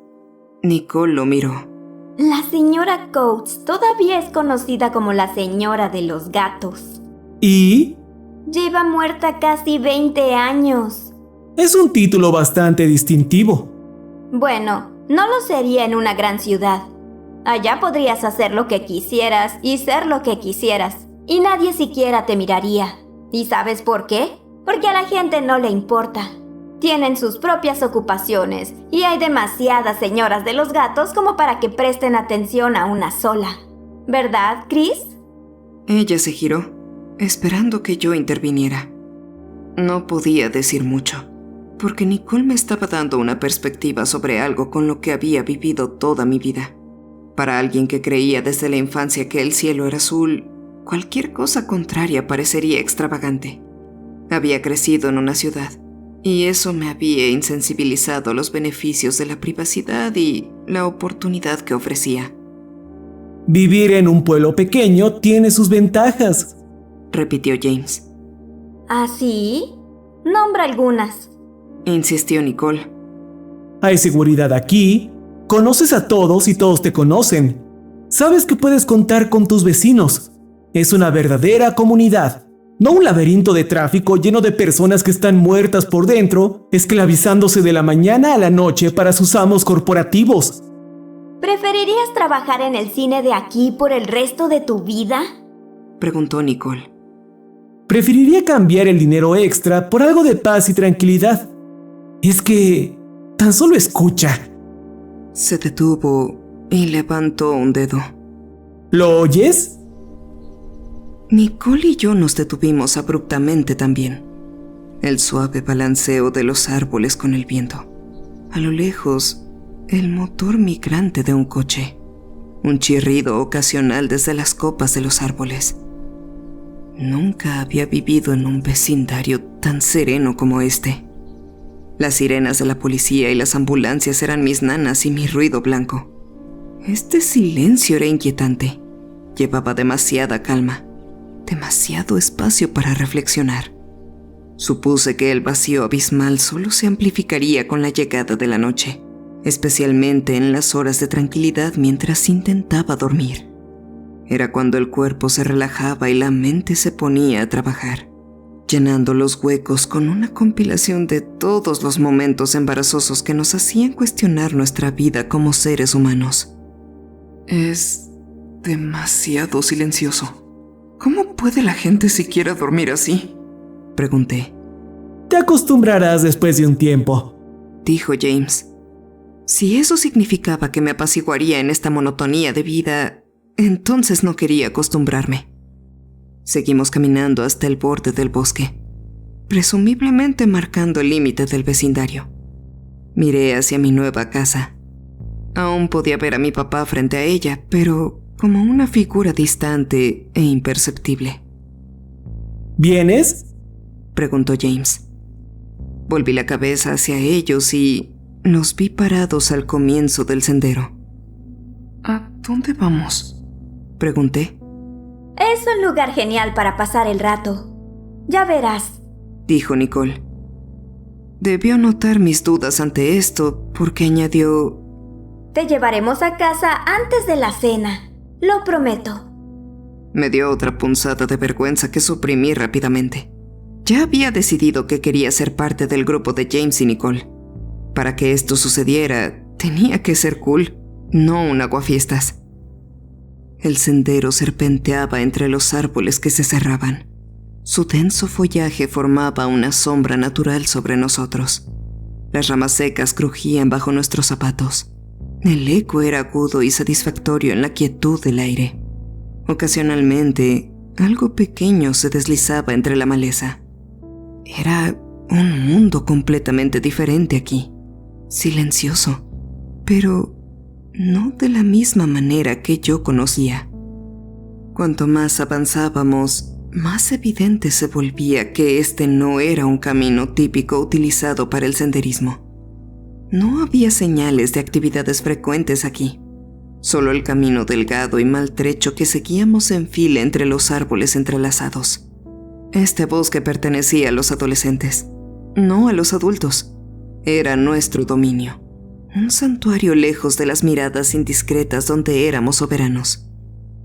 A: Nicole lo miró.
C: La señora Coates todavía es conocida como la señora de los gatos.
D: ¿Y?
C: Lleva muerta casi 20 años.
D: Es un título bastante distintivo.
C: Bueno, no lo sería en una gran ciudad. Allá podrías hacer lo que quisieras y ser lo que quisieras, y nadie siquiera te miraría. ¿Y sabes por qué? Porque a la gente no le importa. Tienen sus propias ocupaciones, y hay demasiadas señoras de los gatos como para que presten atención a una sola. ¿Verdad, Chris?
A: Ella se giró, esperando que yo interviniera. No podía decir mucho, porque Nicole me estaba dando una perspectiva sobre algo con lo que había vivido toda mi vida. Para alguien que creía desde la infancia que el cielo era azul, cualquier cosa contraria parecería extravagante. Había crecido en una ciudad, y eso me había insensibilizado a los beneficios de la privacidad y la oportunidad que ofrecía.
D: Vivir en un pueblo pequeño tiene sus ventajas,
A: repitió James.
C: ¿Ah, sí? Nombra algunas.
A: Insistió Nicole.
D: Hay seguridad aquí, conoces a todos y todos te conocen. Sabes que puedes contar con tus vecinos. Es una verdadera comunidad. No un laberinto de tráfico lleno de personas que están muertas por dentro, esclavizándose de la mañana a la noche para sus amos corporativos.
C: ¿Preferirías trabajar en el cine de aquí por el resto de tu vida?
A: Preguntó Nicole.
D: Preferiría cambiar el dinero extra por algo de paz y tranquilidad. Es que tan solo escucha.
A: Se detuvo y levantó un dedo.
D: ¿Lo oyes?
A: Nicole y yo nos detuvimos abruptamente también. El suave balanceo de los árboles con el viento. A lo lejos, el motor migrante de un coche. Un chirrido ocasional desde las copas de los árboles. Nunca había vivido en un vecindario tan sereno como este. Las sirenas de la policía y las ambulancias eran mis nanas y mi ruido blanco. Este silencio era inquietante. Llevaba demasiada calma. Demasiado espacio para reflexionar. Supuse que el vacío abismal solo se amplificaría con la llegada de la noche, especialmente en las horas de tranquilidad mientras intentaba dormir. Era cuando el cuerpo se relajaba y la mente se ponía a trabajar, llenando los huecos con una compilación de todos los momentos embarazosos que nos hacían cuestionar nuestra vida como seres humanos.
B: Es demasiado silencioso. ¿Cómo puede la gente siquiera dormir así?
A: Pregunté.
D: Te acostumbrarás después de un tiempo,
A: dijo James. Si eso significaba que me apaciguaría en esta monotonía de vida, entonces no quería acostumbrarme. Seguimos caminando hasta el borde del bosque, presumiblemente marcando el límite del vecindario. Miré hacia mi nueva casa. Aún podía ver a mi papá frente a ella, pero como una figura distante e imperceptible.
D: ¿Vienes?
A: Preguntó James. Volví la cabeza hacia ellos y los vi parados al comienzo del sendero.
B: ¿A dónde vamos?
A: Pregunté.
C: Es un lugar genial para pasar el rato. Ya verás,
A: Dijo Nicole. Debió notar mis dudas ante esto porque añadió:
C: te llevaremos a casa antes de la cena. Lo prometo.
A: Me dio otra punzada de vergüenza que suprimí rápidamente. Ya había decidido que quería ser parte del grupo de James y Nicole. Para que esto sucediera, tenía que ser cool, no un aguafiestas. El sendero serpenteaba entre los árboles que se cerraban. Su denso follaje formaba una sombra natural sobre nosotros. Las ramas secas crujían bajo nuestros zapatos. El eco era agudo y satisfactorio en la quietud del aire. Ocasionalmente, algo pequeño se deslizaba entre la maleza. Era un mundo completamente diferente aquí, silencioso, pero no de la misma manera que yo conocía. Cuanto más avanzábamos, más evidente se volvía que este no era un camino típico utilizado para el senderismo. No había señales de actividades frecuentes aquí, solo el camino delgado y maltrecho que seguíamos en fila entre los árboles entrelazados. Este bosque pertenecía a los adolescentes, no a los adultos. Era nuestro dominio, un santuario lejos de las miradas indiscretas donde éramos soberanos.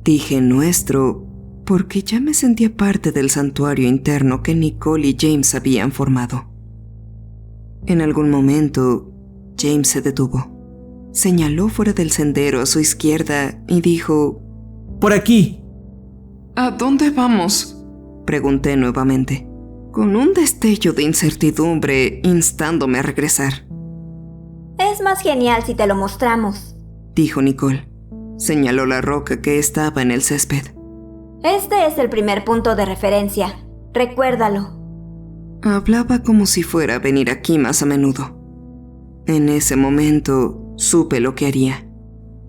A: Dije nuestro porque ya me sentía parte del santuario interno que Nicole y James habían formado. En algún momento, James se detuvo. Señaló fuera del sendero a su izquierda y dijo:
D: Por aquí.
B: ¿A dónde vamos?
A: Pregunté nuevamente, con un destello de incertidumbre instándome a regresar.
C: Es más genial si te lo mostramos,
A: Dijo Nicole. Señaló la roca que estaba en el césped.
C: Este es el primer punto de referencia. Recuérdalo.
A: Hablaba como si fuera a venir aquí más a menudo. En ese momento supe lo que haría.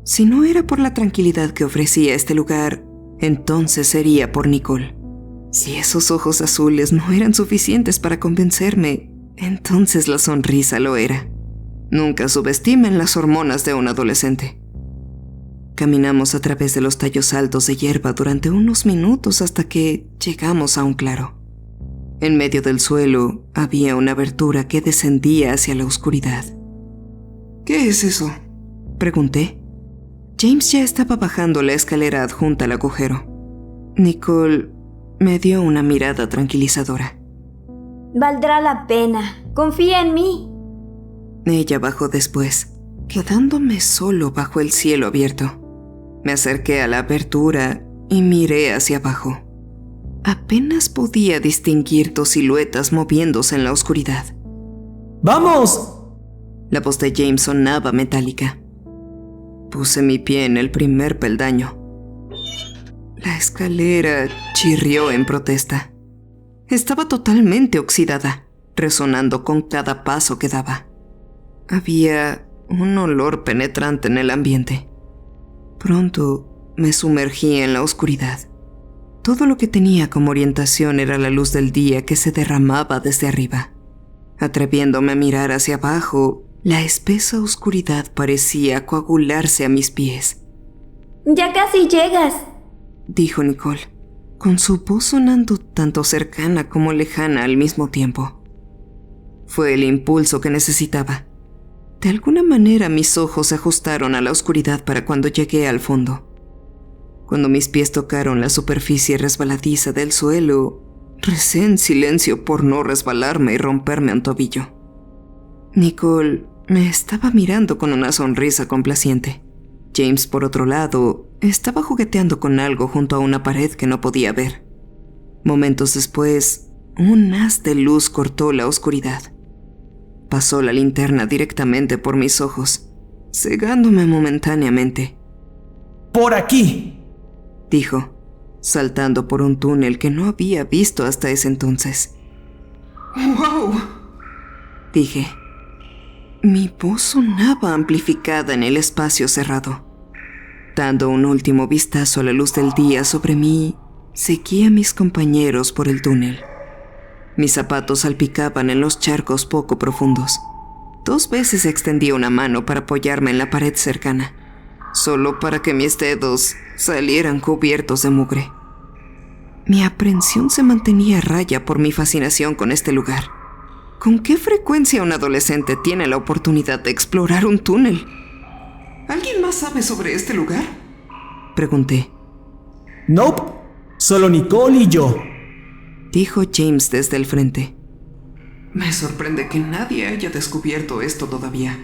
A: Si no era por la tranquilidad que ofrecía este lugar, entonces sería por Nicole. Si esos ojos azules no eran suficientes para convencerme, entonces la sonrisa lo era. Nunca subestimen las hormonas de un adolescente. Caminamos a través de los tallos altos de hierba durante unos minutos hasta que llegamos a un claro. En medio del suelo había una abertura que descendía hacia la oscuridad.
B: ¿Qué es eso?
A: Pregunté. James ya estaba bajando la escalera adjunta al agujero. Nicole me dio una mirada tranquilizadora.
C: Valdrá la pena. Confía en mí.
A: Ella bajó después, quedándome solo bajo el cielo abierto. Me acerqué a la abertura y miré hacia abajo. Apenas podía distinguir dos siluetas moviéndose en la oscuridad.
D: ¡Vamos!
A: La voz de James sonaba metálica. Puse mi pie en el primer peldaño. La escalera chirrió en protesta. Estaba totalmente oxidada, resonando con cada paso que daba. Había un olor penetrante en el ambiente. Pronto me sumergí en la oscuridad. Todo lo que tenía como orientación era la luz del día que se derramaba desde arriba. Atreviéndome a mirar hacia abajo, la espesa oscuridad parecía coagularse a mis pies.
C: Ya casi llegas,
A: Dijo Nicole, con su voz sonando tanto cercana como lejana al mismo tiempo. Fue el impulso que necesitaba. De alguna manera mis ojos se ajustaron a la oscuridad para cuando llegué al fondo. Cuando mis pies tocaron la superficie resbaladiza del suelo, recé en silencio por no resbalarme y romperme un tobillo. Nicole me estaba mirando con una sonrisa complaciente. James, por otro lado, estaba jugueteando con algo junto a una pared que no podía ver. Momentos después, un haz de luz cortó la oscuridad. Pasó la linterna directamente por mis ojos, cegándome momentáneamente.
D: ¡Por aquí!,
A: dijo, saltando por un túnel que no había visto hasta ese entonces.
B: ¡Wow!
A: Dije. Mi voz sonaba amplificada en el espacio cerrado. Dando un último vistazo a la luz del día sobre mí, seguí a mis compañeros por el túnel. Mis zapatos salpicaban en los charcos poco profundos. 2 veces extendí una mano para apoyarme en la pared cercana, solo para que mis dedos salieran cubiertos de mugre. Mi aprensión se mantenía a raya por mi fascinación con este lugar. ¿Con qué frecuencia un adolescente tiene la oportunidad de explorar un túnel?
B: ¿Alguien más sabe sobre este lugar?
A: Pregunté.
D: Nope, solo Nicole y yo.
A: Dijo James desde el frente.
B: Me sorprende que nadie haya descubierto esto todavía.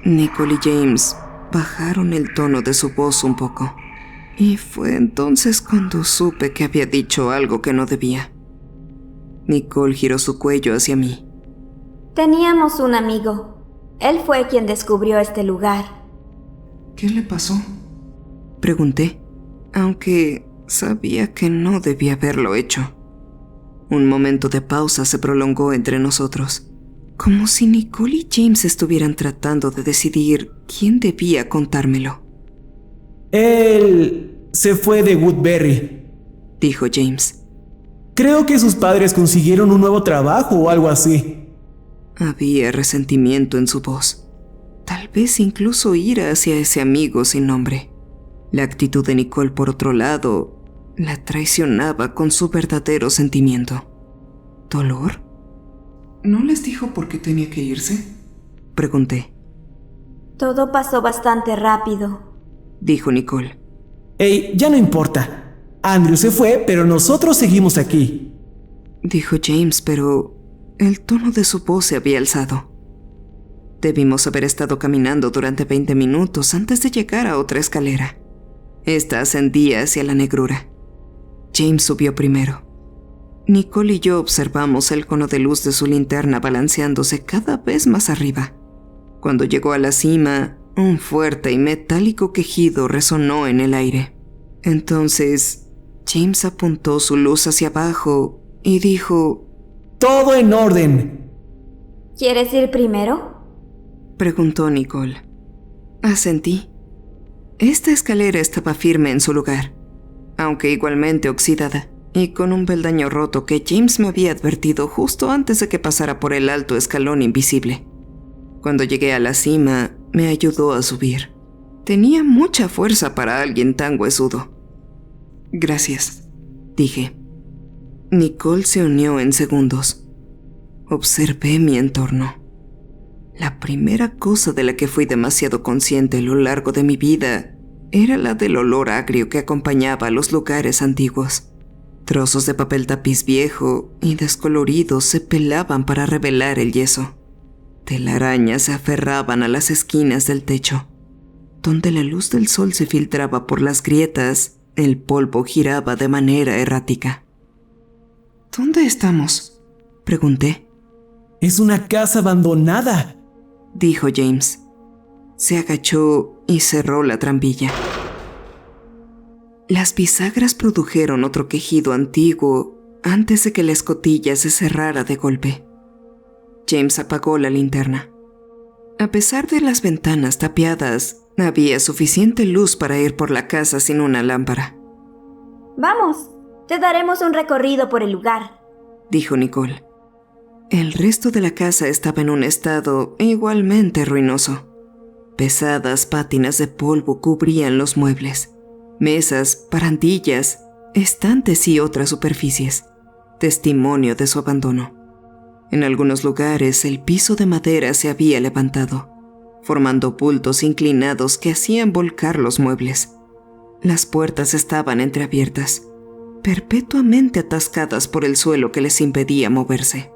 A: Nicole y James bajaron el tono de su voz un poco. Y fue entonces cuando supe que había dicho algo que no debía. Nicole giró su cuello hacia mí.
C: Teníamos un amigo. Él fue quien descubrió este lugar.
B: ¿Qué le pasó?
A: Pregunté, aunque sabía que no debía haberlo hecho. Un momento de pausa se prolongó entre nosotros, como si Nicole y James estuvieran tratando de decidir quién debía contármelo.
D: Él se fue de Woodbury,
A: dijo James.
D: Creo que sus padres consiguieron un nuevo trabajo o algo así.
A: Había resentimiento en su voz, tal vez incluso ira hacia ese amigo sin nombre. La actitud de Nicole, por otro lado, la traicionaba con su verdadero sentimiento. ¿Dolor?
B: ¿No les dijo por qué tenía que irse?
A: Pregunté.
C: Todo pasó bastante rápido,
A: dijo Nicole.
D: Hey, ya no importa. Andrew se fue, pero nosotros seguimos aquí,
A: dijo James, pero el tono de su voz se había alzado. Debimos haber estado caminando durante 20 minutos antes de llegar a otra escalera. Esta ascendía hacia la negrura. James subió primero. Nicole y yo observamos el cono de luz de su linterna balanceándose cada vez más arriba. Cuando llegó a la cima, un fuerte y metálico quejido resonó en el aire. Entonces, James apuntó su luz hacia abajo y dijo:
D: ¡Todo en orden!
C: ¿Quieres ir primero?
A: Preguntó Nicole. Asentí. Esta escalera estaba firme en su lugar, aunque igualmente oxidada, y con un peldaño roto que James me había advertido justo antes de que pasara por el alto escalón invisible. Cuando llegué a la cima, me ayudó a subir. Tenía mucha fuerza para alguien tan huesudo.
B: Gracias,
A: dije. Nicole se unió en segundos. Observé mi entorno. La primera cosa de la que fui demasiado consciente a lo largo de mi vida era la del olor agrio que acompañaba a los lugares antiguos. Trozos de papel tapiz viejo y descoloridos se pelaban para revelar el yeso. Telarañas se aferraban a las esquinas del techo. Donde la luz del sol se filtraba por las grietas, el polvo giraba de manera errática.
B: ¿Dónde estamos?,
A: pregunté.
D: Es una casa abandonada,
A: dijo James. Se agachó y cerró la trampilla. Las bisagras produjeron otro quejido antiguo antes de que la escotilla se cerrara de golpe. James apagó la linterna. A pesar de las ventanas tapiadas, había suficiente luz para ir por la casa sin una lámpara.
C: Vamos, te daremos un recorrido por el lugar,
A: dijo Nicole. El resto de la casa estaba en un estado igualmente ruinoso. Pesadas pátinas de polvo cubrían los muebles, mesas, barandillas, estantes y otras superficies, testimonio de su abandono. En algunos lugares el piso de madera se había levantado, formando bultos inclinados que hacían volcar los muebles. Las puertas estaban entreabiertas, perpetuamente atascadas por el suelo que les impedía moverse.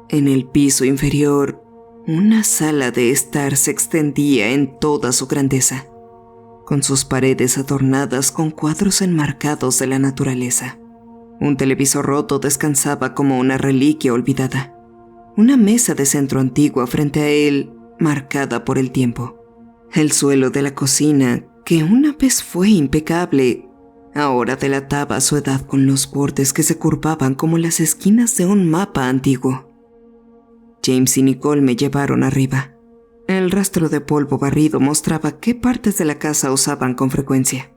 A: En el piso inferior, una sala de estar se extendía en toda su grandeza, con sus paredes adornadas con cuadros enmarcados de la naturaleza. Un televisor roto descansaba como una reliquia olvidada. Una mesa de centro antigua frente a él, marcada por el tiempo. El suelo de la cocina, que una vez fue impecable, ahora delataba su edad con los bordes que se curvaban como las esquinas de un mapa antiguo. James y Nicole me llevaron arriba. El rastro de polvo barrido mostraba qué partes de la casa usaban con frecuencia.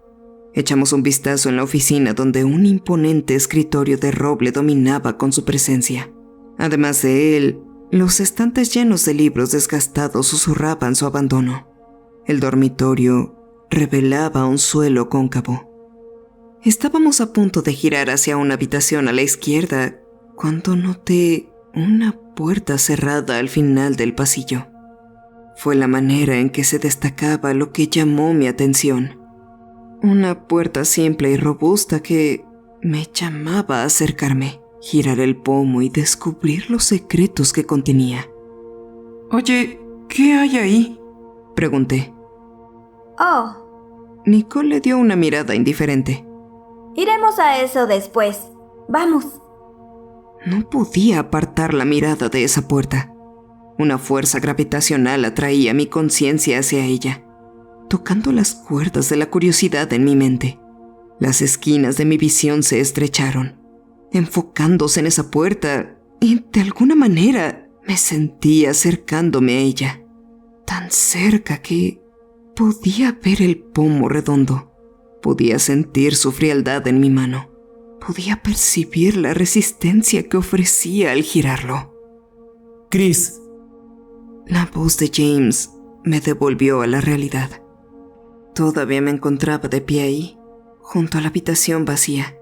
A: Echamos un vistazo en la oficina donde un imponente escritorio de roble dominaba con su presencia. Además de él, los estantes llenos de libros desgastados susurraban su abandono. El dormitorio revelaba un suelo cóncavo. Estábamos a punto de girar hacia una habitación a la izquierda cuando noté una puerta cerrada al final del pasillo. Fue la manera en que se destacaba lo que llamó mi atención. Una puerta simple y robusta que me llamaba a acercarme, girar el pomo y descubrir los secretos que contenía.
B: Oye, ¿qué hay ahí?
A: Pregunté.
C: Oh,
A: Nicole le dio una mirada indiferente.
C: iremos a eso después. Vamos.
A: No podía apartar la mirada de esa puerta. Una fuerza gravitacional atraía mi conciencia hacia ella, tocando las cuerdas de la curiosidad en mi mente. Las esquinas de mi visión se estrecharon, enfocándose en esa puerta, y de alguna manera me sentí acercándome a ella, tan cerca que podía ver el pomo redondo, podía sentir su frialdad en mi mano, podía percibir la resistencia que ofrecía al girarlo.
D: Chris,
A: La voz de James me devolvió a la realidad. Todavía me encontraba de pie ahí, junto a la habitación vacía.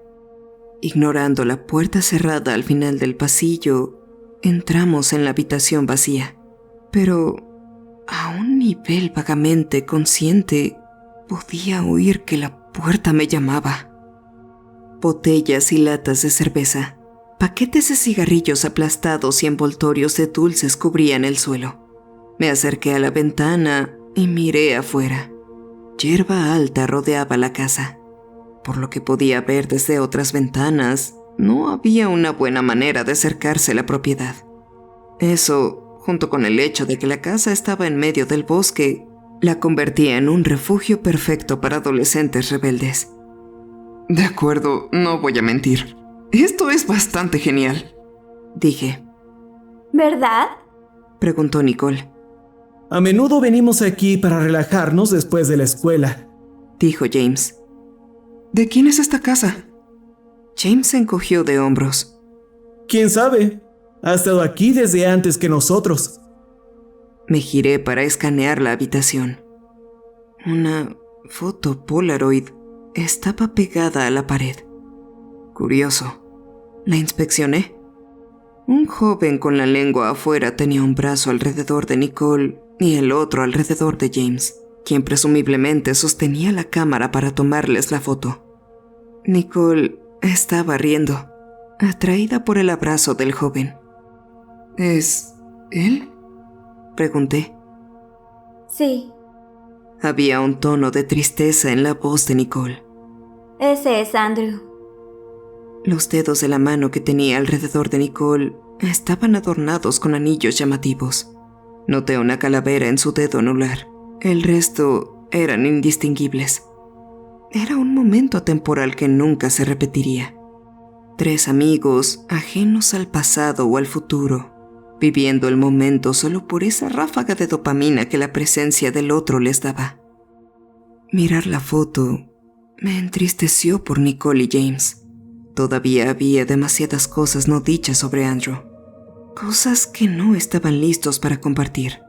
A: Ignorando la puerta cerrada al final del pasillo, entramos en la habitación vacía. Pero a un nivel vagamente consciente, podía oír que la puerta me llamaba. Botellas y latas de cerveza, paquetes de cigarrillos aplastados y envoltorios de dulces cubrían el suelo. Me acerqué a la ventana y miré afuera. Hierba alta rodeaba la casa. Por lo que podía ver desde otras ventanas, no había una buena manera de acercarse a la propiedad. Eso, junto con el hecho de que la casa estaba en medio del bosque, la convertía en un refugio perfecto para adolescentes rebeldes.
B: De acuerdo, no voy a mentir. Esto es bastante genial,
A: dije.
C: ¿Verdad?
A: Preguntó Nicole.
D: a menudo venimos aquí para relajarnos después de la escuela,
A: Dijo James.
B: ¿De quién es esta casa?
A: James se encogió de hombros.
D: ¿Quién sabe? Ha estado aquí desde antes que nosotros.
A: Me giré para escanear la habitación. Una foto Polaroid estaba pegada a la pared. Curioso. La inspeccioné. Un joven con la lengua afuera tenía un brazo alrededor de Nicole y el otro alrededor de James, quien presumiblemente sostenía la cámara para tomarles la foto. Nicole estaba riendo, atraída por el abrazo del joven.
B: ¿Es él?
A: Pregunté.
C: Sí,
A: Había un tono de tristeza en la voz de Nicole.
C: ese es Andrew.
A: Los dedos de la mano que tenía alrededor de Nicole estaban adornados con anillos llamativos. Noté una calavera en su dedo anular. El resto eran indistinguibles. Era un momento temporal que nunca se repetiría. 3 amigos, ajenos al pasado o al futuro, viviendo el momento solo por esa ráfaga de dopamina que la presencia del otro les daba. Mirar la foto me entristeció por Nicole y James. Todavía había demasiadas cosas no dichas sobre Andrew. Cosas que no estaban listos para compartir.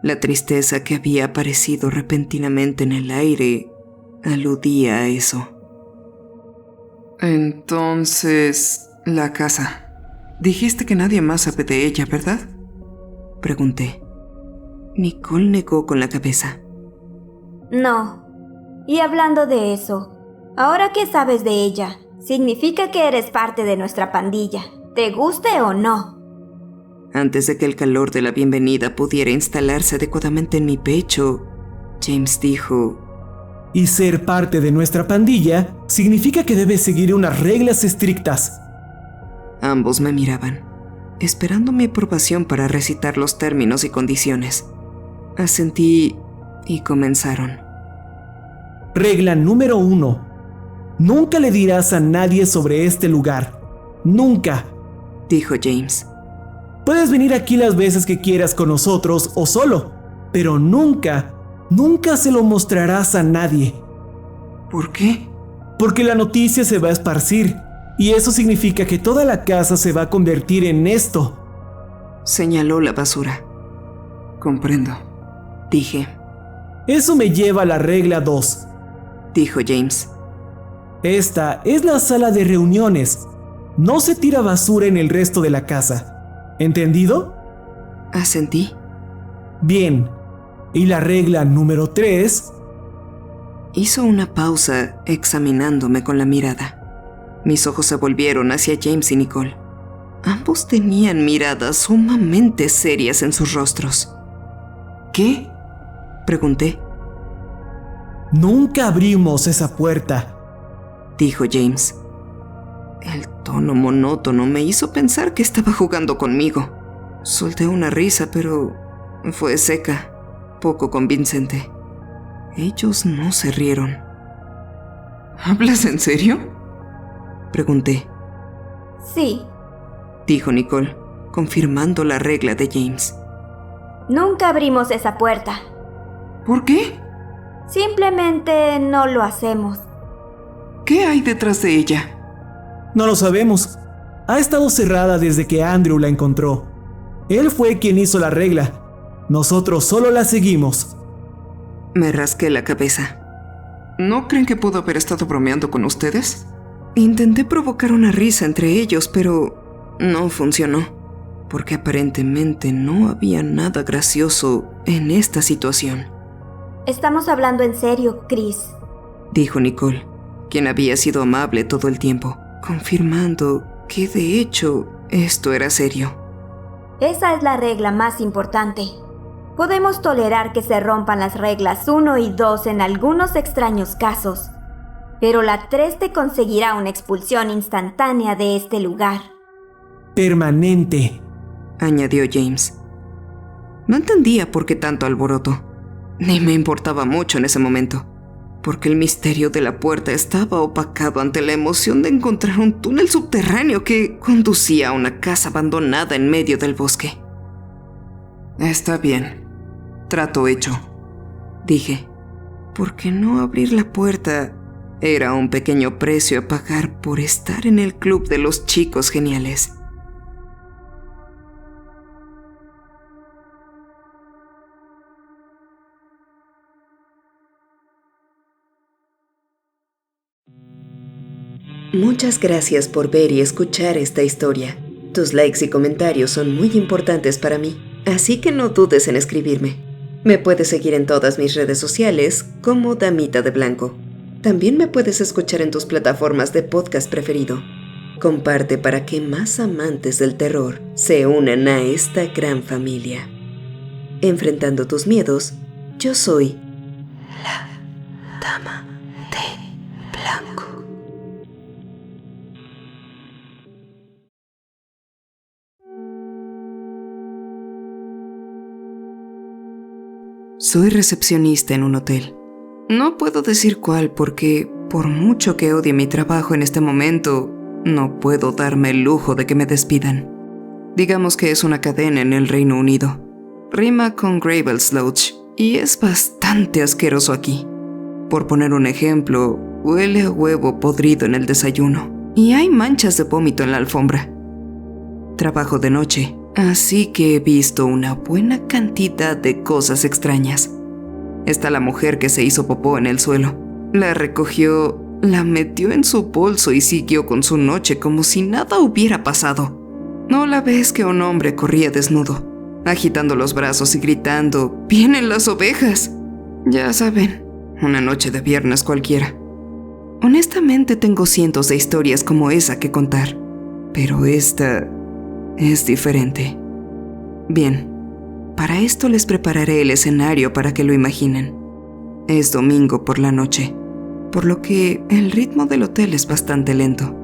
A: La tristeza que había aparecido repentinamente en el aire aludía a eso.
B: Entonces, la casa. Dijiste que nadie más sabe de ella, ¿verdad?
A: Pregunté. Nicole negó con la cabeza.
C: No. Y hablando de eso, ahora que sabes de ella, significa que eres parte de nuestra pandilla, te guste o no.
A: Antes de que el calor de la bienvenida pudiera instalarse adecuadamente en mi pecho, James dijo:
D: Y ser parte de nuestra pandilla significa que debes seguir unas reglas estrictas.
A: Ambos me miraban, esperando mi aprobación para recitar los términos y condiciones. Asentí y comenzaron.
D: Regla número 1. Nunca le dirás a nadie sobre este lugar. Nunca.
A: Dijo James.
D: Puedes venir aquí las veces que quieras con nosotros o solo, pero nunca se lo mostrarás a nadie.
A: ¿Por qué?
D: Porque la noticia se va a esparcir, y eso significa que toda la casa se va a convertir en esto.
A: Señaló la basura. Comprendo, dije.
D: Eso me lleva a la regla 2.
A: Dijo James.
D: Esta es la sala de reuniones. No se tira basura en el resto de la casa. ¿Entendido?
A: Asentí.
D: Bien. Y la regla número 3...
A: Hizo una pausa examinándome con la mirada. Mis ojos se volvieron hacia James y Nicole. Ambos tenían miradas sumamente serias en sus rostros. ¿Qué? Pregunté.
D: Nunca abrimos esa puerta,
A: dijo James. El tono monótono me hizo pensar que estaba jugando conmigo. Solté una risa, pero fue seca, poco convincente. Ellos no se rieron. ¿Hablas en serio? Pregunté.
C: Sí.
A: Dijo Nicole, confirmando la regla de James.
C: Nunca abrimos esa puerta.
A: ¿Por qué?
C: Simplemente no lo hacemos.
A: ¿Qué hay detrás de ella?
D: No lo sabemos. Ha estado cerrada desde que Andrew la encontró. Él fue quien hizo la regla. Nosotros solo la seguimos.
A: Me rasqué la cabeza. ¿No creen que pudo haber estado bromeando con ustedes? Intenté provocar una risa entre ellos, pero no funcionó, porque aparentemente no había nada gracioso en esta situación.
C: Estamos hablando en serio, Chris,
A: dijo Nicole, quien había sido amable todo el tiempo, confirmando que de hecho esto era serio.
C: Esa es la regla más importante. Podemos tolerar que se rompan las reglas 1 y 2 en algunos extraños casos, pero la 3 te conseguirá una expulsión instantánea de este lugar.
D: Permanente,
A: añadió James. No entendía por qué tanto alboroto, ni me importaba mucho en ese momento, porque el misterio de la puerta estaba opacado ante la emoción de encontrar un túnel subterráneo que conducía a una casa abandonada en medio del bosque. Está bien. Trato hecho, dije, porque no abrir la puerta era un pequeño precio a pagar por estar en el club de los chicos geniales. Muchas gracias por ver y escuchar esta historia. Tus likes y comentarios son muy importantes para mí, así que no dudes en escribirme. Me puedes seguir en todas mis redes sociales como Damita de Blanco. También me puedes escuchar en tus plataformas de podcast preferido. Comparte para que más amantes del terror se unan a esta gran familia. Enfrentando tus miedos, yo soy la Dama de Blanco. Soy recepcionista en un hotel. No puedo decir cuál porque, por mucho que odie mi trabajo en este momento, no puedo darme el lujo de que me despidan. Digamos que es una cadena en el Reino Unido. Rima con Gravel's Lodge y es bastante asqueroso aquí. Por poner un ejemplo, huele a huevo podrido en el desayuno y hay manchas de vómito en la alfombra. Trabajo de noche, así que he visto una buena cantidad de cosas extrañas. Está la mujer que se hizo popó en el suelo. La recogió, la metió en su bolso y siguió con su noche como si nada hubiera pasado. ¿No la ves que un hombre corría desnudo, agitando los brazos y gritando, ¡vienen las ovejas! Ya saben, una noche de viernes cualquiera. Honestamente tengo cientos de historias como esa que contar, pero esta es diferente. Bien, para esto les prepararé el escenario para que lo imaginen. Es domingo por la noche, por lo que el ritmo del hotel es bastante lento.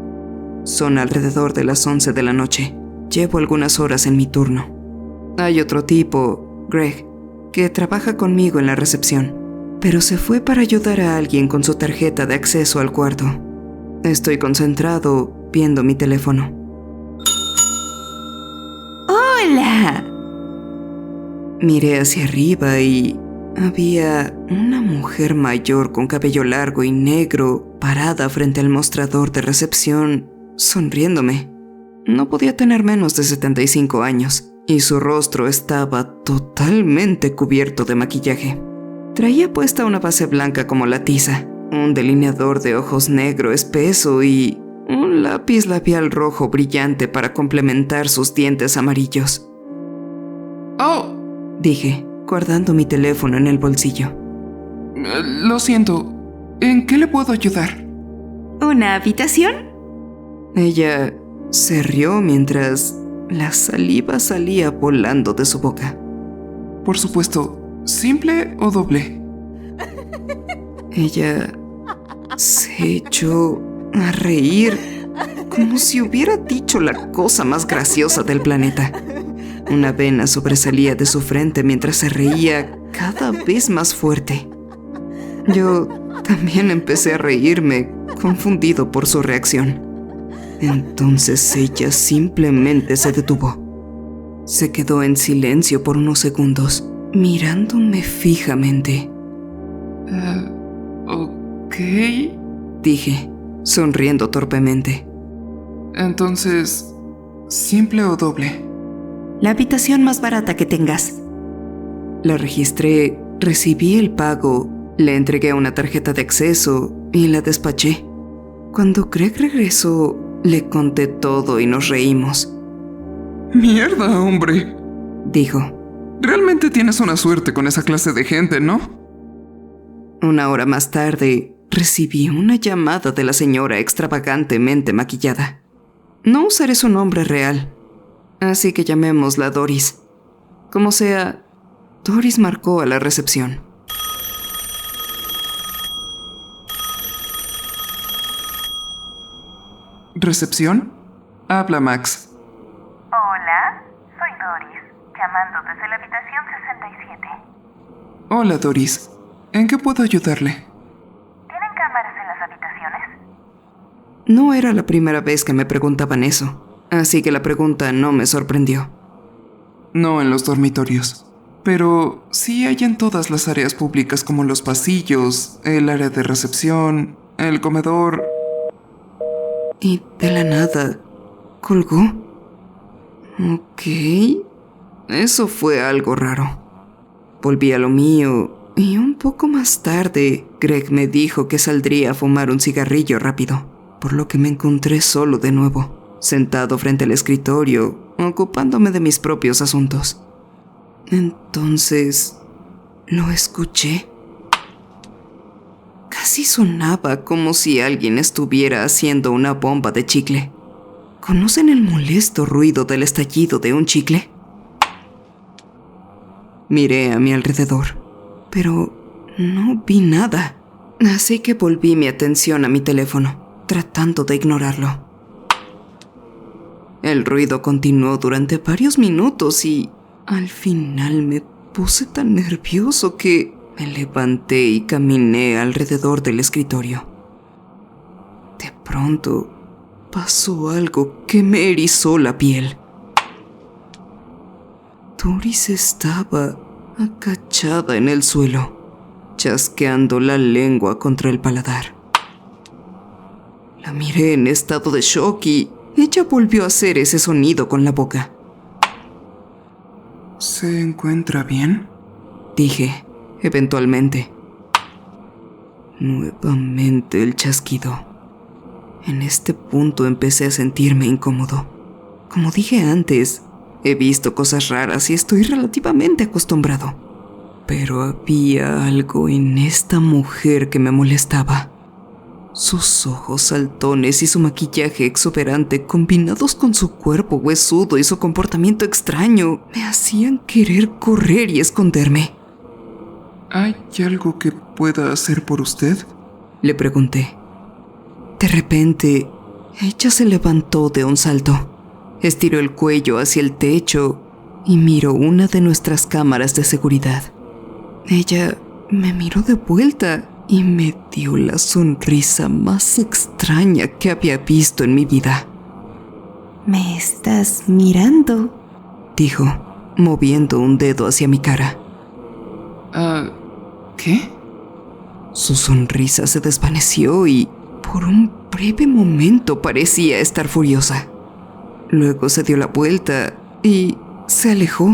A: Son alrededor de las 11 de la noche. Llevo algunas horas en mi turno. Hay otro tipo, Greg, que trabaja conmigo en la recepción, pero se fue para ayudar a alguien con su tarjeta de acceso al cuarto. Estoy concentrado viendo mi teléfono.
E: Hola,
A: Miré hacia arriba y había una mujer mayor con cabello largo y negro parada frente al mostrador de recepción, sonriéndome. No podía tener menos de 75 años y su rostro estaba totalmente cubierto de maquillaje. Traía puesta una base blanca como la tiza, un delineador de ojos negro espeso y un lápiz labial rojo brillante para complementar sus dientes amarillos.
B: Oh,
A: Dije, guardando mi teléfono en el bolsillo.
B: lo siento. ¿En qué le puedo ayudar?
E: ¿Una habitación?
A: Ella se rió mientras la saliva salía volando de su boca.
B: Por supuesto. ¿Simple o doble?
A: Ella se echó a reír como si hubiera dicho la cosa más graciosa del planeta. Una vena sobresalía de su frente mientras se reía cada vez más fuerte. Yo también empecé a reírme, confundido por su reacción. Entonces ella simplemente se detuvo. Se quedó en silencio por unos segundos, mirándome fijamente.
B: Ok.
A: Dije, sonriendo torpemente.
B: Entonces, ¿simple o doble?
E: La habitación más barata que tengas.
A: La registré, recibí el pago, le entregué una tarjeta de acceso y la despaché. Cuando Greg regresó, le conté todo y nos reímos.
B: Mierda, hombre.
A: Dijo.
B: Realmente tienes una suerte con esa clase de gente, ¿no?
A: Una hora más tarde, recibí una llamada de la señora extravagantemente maquillada. No usaré su nombre real, así que llamémosla Doris. Como sea, Doris marcó a la recepción.
B: ¿Recepción? Habla Max.
F: Hola, soy Doris, llamando desde la habitación 67.
B: Hola, Doris. ¿En qué puedo ayudarle?
F: ¿Tienen cámaras en las habitaciones?
A: No era la primera vez que me preguntaban eso, así que la pregunta no me sorprendió.
B: No en los dormitorios, pero sí hay en todas las áreas públicas como los pasillos, el área de recepción, el comedor.
A: Y de la nada, colgó. Ok, eso fue algo raro. Volví a lo mío y un poco más tarde, Greg me dijo que saldría a fumar un cigarrillo rápido, por lo que me encontré solo de nuevo, sentado frente al escritorio, ocupándome de mis propios asuntos. Entonces, lo escuché. Casi sonaba como si alguien estuviera haciendo una bomba de chicle. ¿Conocen el molesto ruido del estallido de un chicle? Miré a mi alrededor, pero no vi nada. Así que volví mi atención a mi teléfono, tratando de ignorarlo. El ruido continuó durante varios minutos y al final me puse tan nervioso que me levanté y caminé alrededor del escritorio. De pronto, pasó algo que me erizó la piel. Doris estaba agachada en el suelo, chasqueando la lengua contra el paladar. La miré en estado de shock y ella volvió a hacer ese sonido con la boca.
B: ¿Se encuentra bien?
A: Dije, eventualmente. Nuevamente el chasquido. En este punto empecé a sentirme incómodo. Como dije antes, he visto cosas raras y estoy relativamente acostumbrado. Pero había algo en esta mujer que me molestaba. Sus ojos saltones y su maquillaje exuberante, combinados con su cuerpo huesudo y su comportamiento extraño, me hacían querer correr y esconderme.
B: ¿Hay algo que pueda hacer por usted?
A: Le pregunté. De repente, ella se levantó de un salto, estiró el cuello hacia el techo y miró una de nuestras cámaras de seguridad. Ella me miró de vuelta y me dio la sonrisa más extraña que había visto en mi vida.
E: ¿Me estás mirando?
A: Dijo, moviendo un dedo hacia mi cara.
B: ¿Qué?
A: Su sonrisa se desvaneció y, por un breve momento, parecía estar furiosa. Luego se dio la vuelta y se alejó.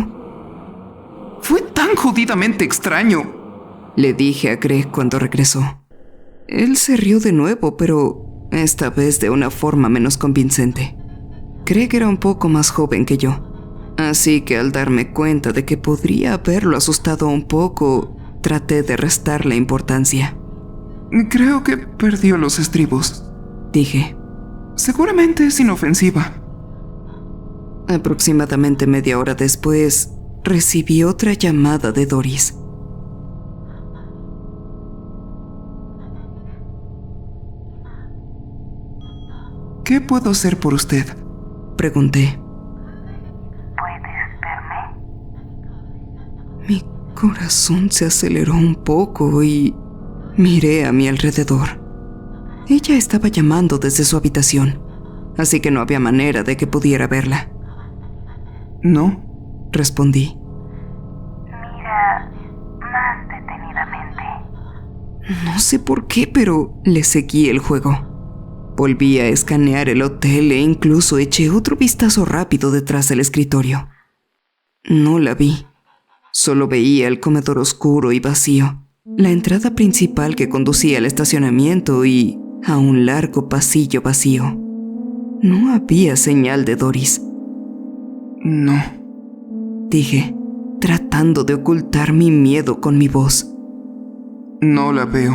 B: Fue tan jodidamente extraño,
A: le dije a Greg cuando regresó. Él se rió de nuevo, pero esta vez de una forma menos convincente. Greg era un poco más joven que yo, así que al darme cuenta de que podría haberlo asustado un poco, traté de restarle importancia.
B: Creo que perdió los estribos,
A: dije.
B: Seguramente es inofensiva.
A: Aproximadamente media hora después, recibí otra llamada de Doris.
B: ¿Qué puedo hacer por usted?,
A: pregunté.
F: ¿Puedes verme?
A: Mi corazón se aceleró un poco y miré a mi alrededor. Ella estaba llamando desde su habitación, así que no había manera de que pudiera verla.
B: No,
A: respondí.
F: Mira más detenidamente.
A: No sé por qué, pero le seguí el juego. Volví a escanear el hotel e incluso eché otro vistazo rápido detrás del escritorio. No la vi. Solo veía el comedor oscuro y vacío, la entrada principal que conducía al estacionamiento y a un largo pasillo vacío. No había señal de Doris.
B: No,
A: dije, tratando de ocultar mi miedo con mi voz.
B: No la veo.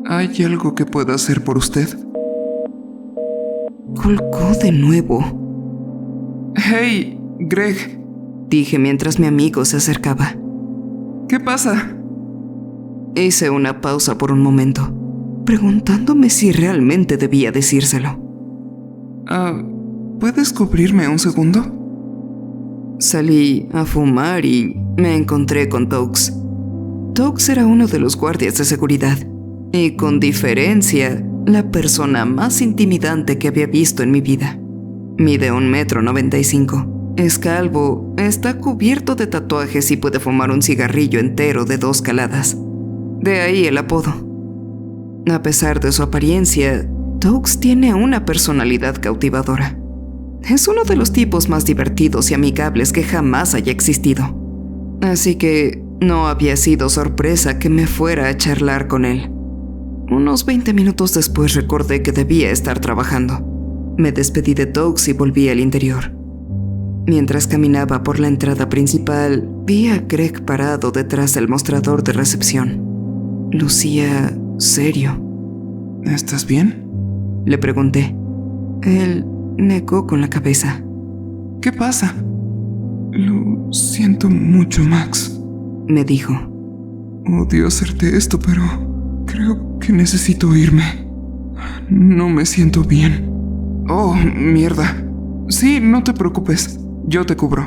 B: ¿Hay algo que pueda hacer por usted?
A: Colgó de nuevo.
B: Hey, Greg,
A: dije mientras mi amigo se acercaba.
B: ¿Qué pasa?
A: Hice una pausa por un momento, preguntándome si realmente debía decírselo.
B: ¿Puedes cubrirme un segundo?
A: Salí a fumar y me encontré con Tox. Tox era uno de los guardias de seguridad, y con diferencia, la persona más intimidante que había visto en mi vida. Mide 1,95 m, es calvo, está cubierto de tatuajes y puede fumar un cigarrillo entero de 2 caladas. De ahí el apodo. A pesar de su apariencia, Tox tiene una personalidad cautivadora. Es uno de los tipos más divertidos y amigables que jamás haya existido. Así que no había sido sorpresa que me fuera a charlar con él. Unos 20 minutos después recordé que debía estar trabajando. Me despedí de Tox y volví al interior. Mientras caminaba por la entrada principal, vi a Greg parado detrás del mostrador de recepción. Lucía serio.
B: ¿Estás bien?,
A: le pregunté. Él negó con la cabeza.
B: ¿Qué pasa? Lo siento mucho, Max,
A: me dijo.
B: Odio hacerte esto, pero creo que necesito irme. No me siento bien. Oh, mierda. Sí, no te preocupes. Yo te cubro.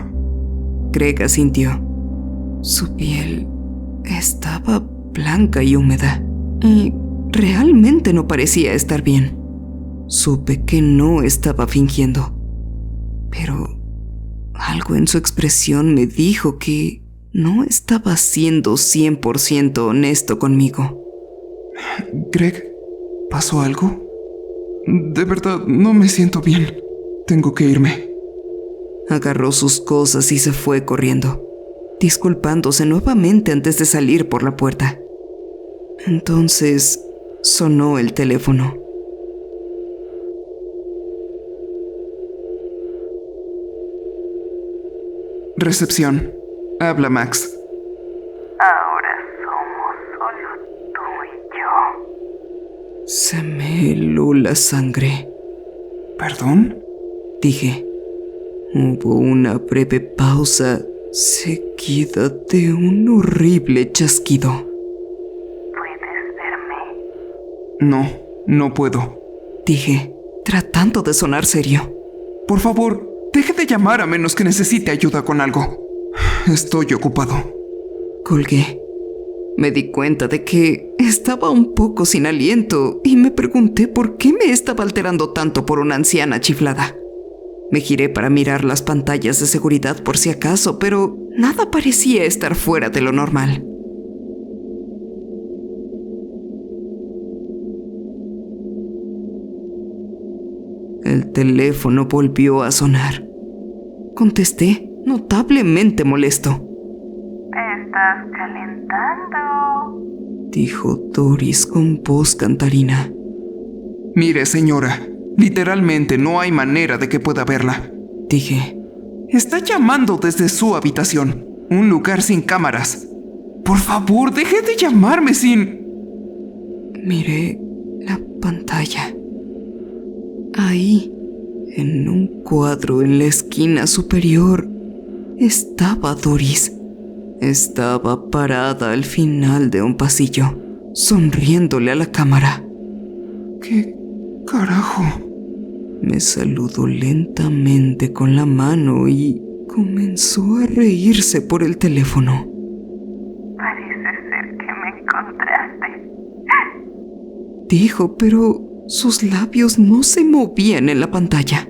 A: Greg asintió. Su piel estaba blanca y húmeda, y realmente no parecía estar bien. Supe que no estaba fingiendo, pero algo en su expresión me dijo que no estaba siendo 100% honesto conmigo.
B: Greg, ¿pasó algo? De verdad, no me siento bien. Tengo que irme.
A: Agarró sus cosas y se fue corriendo, disculpándose nuevamente antes de salir por la puerta. Entonces sonó el teléfono.
B: Recepción. Habla Max.
F: Ahora somos solo tú y yo.
A: Se me heló la sangre.
B: ¿Perdón?,
A: dije. Hubo una breve pausa, seguida de un horrible chasquido.
F: ¿Puedes verme?
B: No, no puedo,
A: dije, tratando de sonar serio.
B: Por favor, deje de llamar a menos que necesite ayuda con algo. Estoy ocupado.
A: Colgué. Me di cuenta de que estaba un poco sin aliento y me pregunté por qué me estaba alterando tanto por una anciana chiflada. Me giré para mirar las pantallas de seguridad por si acaso, pero Nada parecía estar fuera de lo normal. El teléfono volvió a sonar. Contesté, notablemente molesto.
F: ¿Te estás calentando?
A: Dijo Doris con voz cantarina.
B: Mire, señora, literalmente no hay manera de que pueda verla.
A: Dije.
B: Está llamando desde su habitación, un lugar sin cámaras. Por favor, deje de llamarme sin...
A: Miré la pantalla. Ahí, en un cuadro en la esquina superior, estaba Doris. Estaba parada al final de un pasillo, sonriéndole a la cámara.
B: ¿Qué carajo?
A: Me saludó lentamente con la mano y comenzó a reírse por el teléfono.
F: Parece ser que me encontraste.
A: Dijo, pero sus labios no se movían en la pantalla.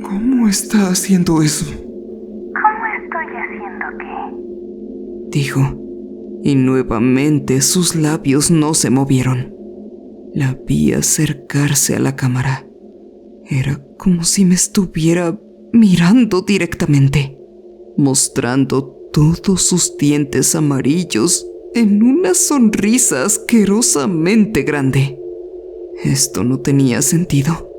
B: ¿Cómo está haciendo eso?
F: ¿Cómo estoy haciendo qué?
A: Dijo, y nuevamente sus labios no se movieron. La vi acercarse a la cámara. Era como si me estuviera mirando directamente, mostrando todos sus dientes amarillos en una sonrisa asquerosamente grande. Esto no tenía sentido,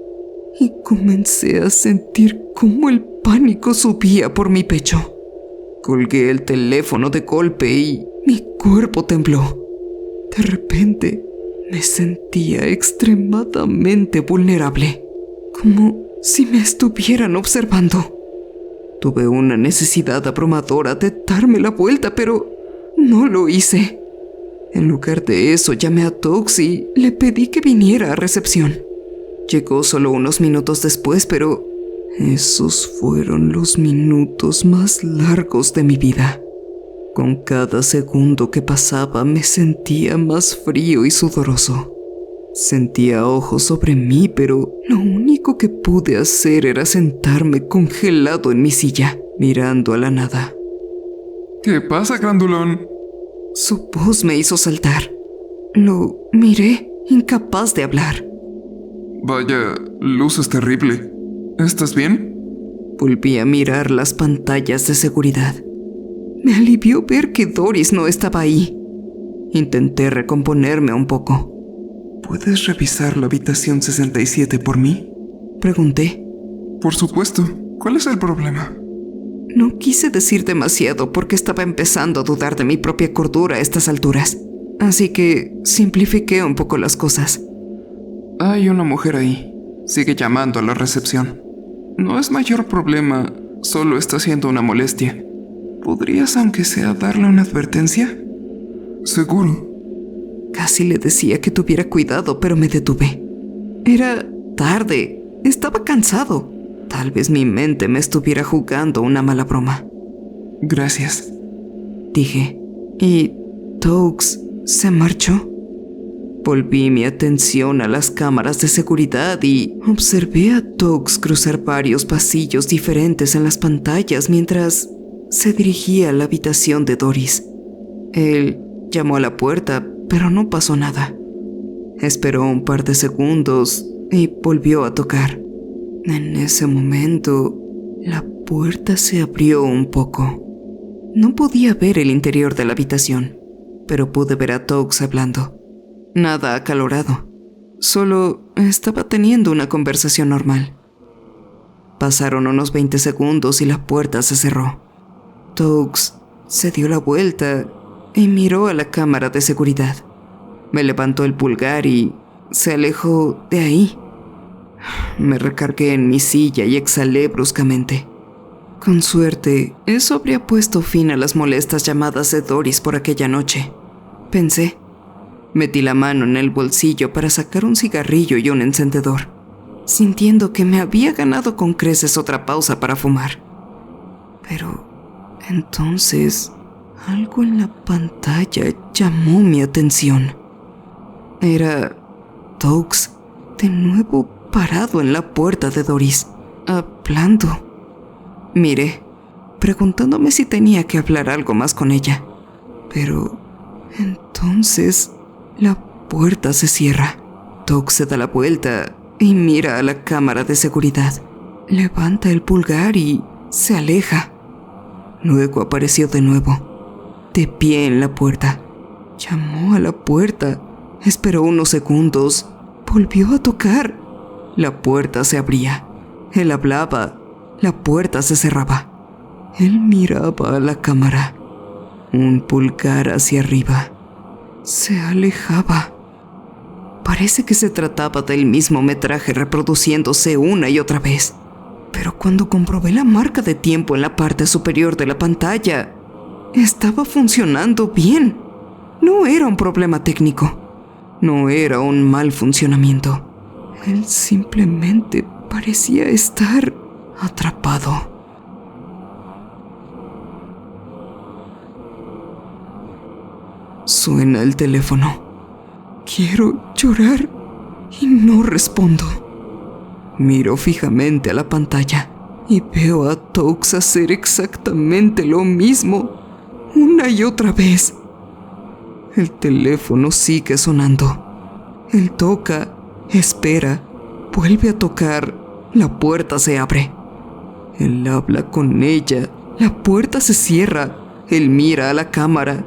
A: y comencé a sentir cómo el pánico subía por mi pecho. Colgué el teléfono de golpe y mi cuerpo tembló. De repente, me sentía extremadamente vulnerable, como si me estuvieran observando. Tuve una necesidad abrumadora de darme la vuelta, pero no lo hice. En lugar de eso, llamé a Tox y le pedí que viniera a recepción. Llegó solo unos minutos después, pero esos fueron los minutos más largos de mi vida. Con cada segundo que pasaba me sentía más frío y sudoroso. Sentía ojos sobre mí, pero lo único que pude hacer era sentarme congelado en mi silla, mirando a la nada.
B: ¿Qué pasa, grandulón?
A: Su voz me hizo saltar. Lo miré, incapaz de hablar.
B: Vaya, luz es terrible. ¿Estás bien?
A: Volví a mirar las pantallas de seguridad. Me alivió ver que Doris no estaba ahí. Intenté recomponerme un poco.
B: ¿Puedes revisar la habitación 67 por mí?
A: Pregunté.
B: Por supuesto. ¿Cuál es el problema?
A: No quise decir demasiado porque estaba empezando a dudar de mi propia cordura a estas alturas. Así que simplifiqué un poco las cosas.
B: Hay una mujer ahí. Sigue llamando a la recepción. No es mayor problema, solo está haciendo una molestia. ¿Podrías, aunque sea, darle una advertencia? Seguro.
A: Casi le decía que tuviera cuidado, pero me detuve. Era tarde. Estaba cansado. Tal vez mi mente me estuviera jugando una mala broma.
B: Gracias,
A: dije. ¿Y Tox se marchó? Volví mi atención a las cámaras de seguridad y observé a Tox cruzar varios pasillos diferentes en las pantallas mientras se dirigía a la habitación de Doris. Él llamó a la puerta, pero no pasó nada. Esperó un par de segundos y volvió a tocar. En ese momento, la puerta se abrió un poco. No podía ver el interior de la habitación, pero pude ver a Tox hablando. Nada acalorado. Solo estaba teniendo una conversación normal. Pasaron unos 20 segundos y la puerta se cerró. Tox se dio la vuelta y miró a la cámara de seguridad. Me levantó el pulgar y se alejó de ahí. Me recargué en mi silla y exhalé bruscamente. Con suerte, eso habría puesto fin a las molestas llamadas de Doris por aquella noche. Pensé. Metí la mano en el bolsillo para sacar un cigarrillo y un encendedor, sintiendo que me había ganado con creces otra pausa para fumar. Pero entonces, algo en la pantalla llamó mi atención. Era Tox, de nuevo parado en la puerta de Doris, hablando. Miré. preguntándome si tenía que hablar algo más con ella. Pero entonces la puerta se cierra. Tox se da la vuelta y mira a la cámara de seguridad. Levanta el pulgar y se aleja. Luego apareció de nuevo, de pie en la puerta. Llamó a la puerta, esperó unos segundos, volvió a tocar. La puerta se abría. Él hablaba, la puerta se cerraba. Él miraba a la cámara. Un pulgar hacia arriba. Se alejaba. Parece que se trataba del mismo metraje reproduciéndose una y otra vez. Pero cuando comprobé la marca de tiempo en la parte superior de la pantalla, estaba funcionando bien. No era un problema técnico. No era un mal funcionamiento. Él simplemente parecía estar atrapado. Suena el teléfono. Quiero llorar y no respondo. Miro fijamente a la pantalla y veo a Tox hacer exactamente lo mismo una y otra vez. El teléfono sigue sonando. Él toca, espera, vuelve a tocar, la puerta se abre. Él habla con ella, la puerta se cierra, él mira a la cámara,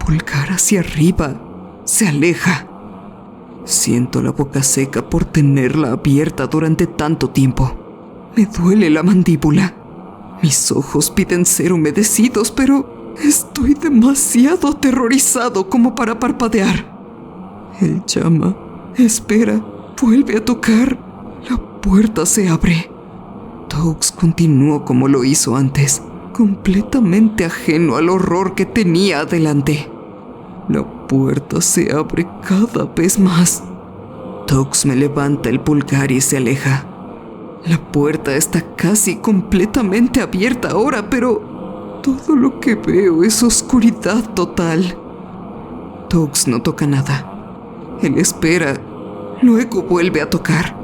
A: pulgar hacia arriba, se aleja. Siento la boca seca por tenerla abierta durante tanto tiempo. Me duele la mandíbula. Mis ojos piden ser humedecidos, pero estoy demasiado aterrorizado como para parpadear. Él llama, espera, vuelve a tocar. La puerta se abre. Tox continuó como lo hizo antes, completamente ajeno al horror que tenía adelante. La puerta se abre cada vez más. Tox me levanta el pulgar y se aleja. La puerta está casi completamente abierta ahora, pero todo lo que veo es oscuridad total. Tox no toca nada. Él espera, luego vuelve a tocar.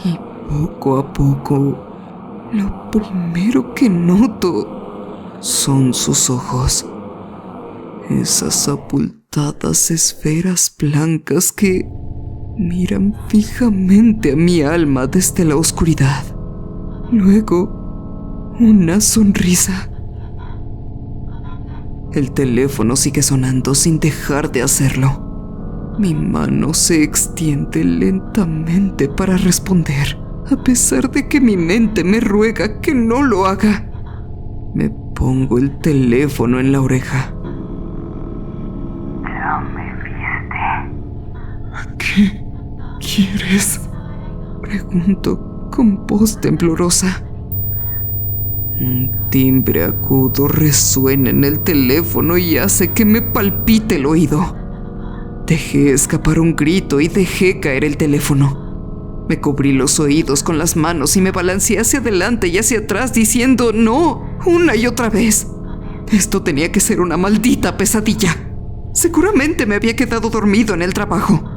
A: Y poco a poco, lo primero que noto son sus ojos. Esas abultadas esferas blancas que miran fijamente a mi alma desde la oscuridad. Luego, una sonrisa. El teléfono sigue sonando sin dejar de hacerlo. Mi mano se extiende lentamente para responder, a pesar de que mi mente me ruega que no lo haga. Me pongo el teléfono en la oreja. ¿Qué quieres? Pregunto con voz temblorosa. Un timbre agudo resuena en el teléfono y hace que me palpite el oído. Dejé escapar un grito y dejé caer el teléfono. Me cubrí los oídos con las manos y me balanceé hacia adelante y hacia atrás diciendo no una y otra vez. Esto tenía que ser una maldita pesadilla. Seguramente me había quedado dormido en el trabajo.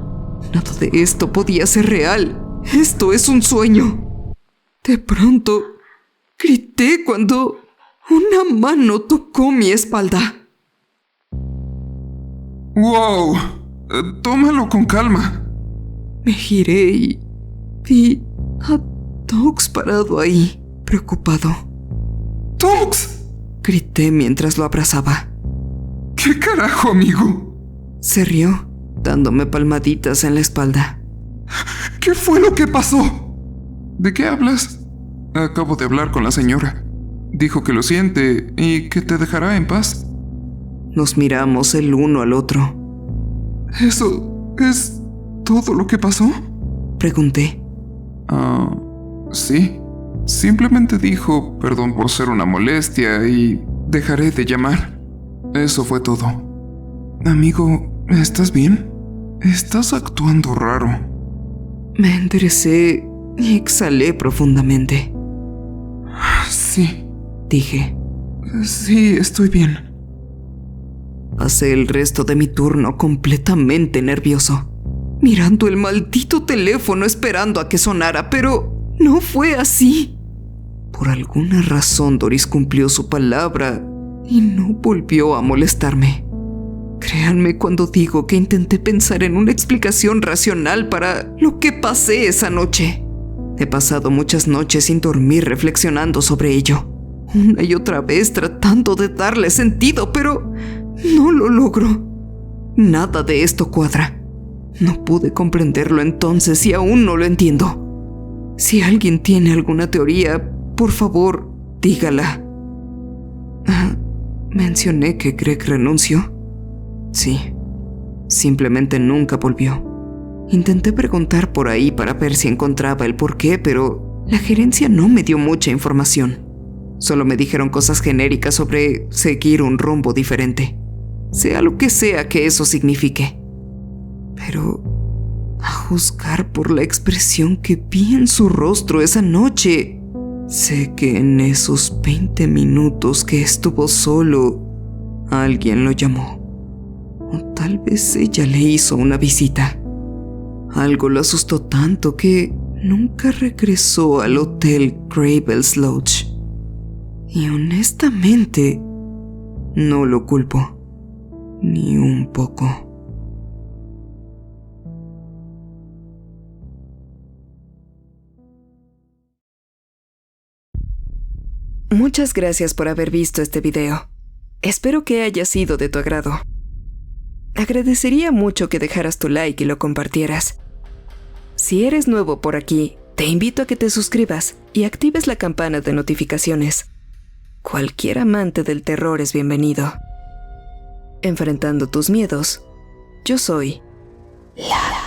A: Nada de esto podía ser real. Esto es un sueño. De pronto, grité cuando una mano tocó mi espalda.
B: ¡Wow! Tómalo con calma.
A: Me giré y vi a Tox parado ahí, preocupado.
B: ¡Tox!
A: Grité mientras lo abrazaba.
B: ¿Qué carajo, amigo?
A: Se rió, dándome palmaditas en la espalda.
B: ¿Qué fue lo que pasó? ¿De qué hablas? Acabo de hablar con la señora. Dijo que lo siente y que te dejará en paz.
A: Nos miramos el uno al otro.
B: ¿Eso es todo lo que pasó?
A: Pregunté.
B: Sí. Simplemente dijo perdón por ser una molestia y dejaré de llamar. Eso fue todo. Amigo, ¿estás bien? Estás actuando raro.
A: Me enderecé y exhalé profundamente.
B: Sí,
A: dije.
B: Sí, estoy bien.
A: Pasé el resto de mi turno completamente nervioso, mirando el maldito teléfono esperando a que sonara, pero no fue así. Por alguna razón Doris cumplió su palabra y no volvió a molestarme. Créanme cuando digo que intenté pensar en una explicación racional para lo que pasé esa noche. He pasado muchas noches sin dormir reflexionando sobre ello, una y otra vez tratando de darle sentido, pero no lo logro. Nada de esto cuadra. No pude comprenderlo entonces y aún no lo entiendo. Si alguien tiene alguna teoría, por favor, dígala. ¿Mencioné que Greg renunció? Sí, simplemente nunca volvió. Intenté preguntar por ahí para ver si encontraba el porqué, pero la gerencia no me dio mucha información. Solo me dijeron cosas genéricas sobre seguir un rumbo diferente, sea lo que sea que eso signifique. Pero, a juzgar por la expresión que vi en su rostro esa noche, sé que en esos 20 minutos que estuvo solo, alguien lo llamó. O tal vez ella le hizo una visita. Algo lo asustó tanto que nunca regresó al hotel Gravel's Lodge. Y honestamente, no lo culpo, ni un poco. Muchas gracias por haber visto este video. Espero que haya sido de tu agrado. Agradecería mucho que dejaras tu like y lo compartieras. Si eres nuevo por aquí, te invito a que te suscribas y actives la campana de notificaciones. Cualquier amante del terror es bienvenido. Enfrentando tus miedos, yo soy Lara.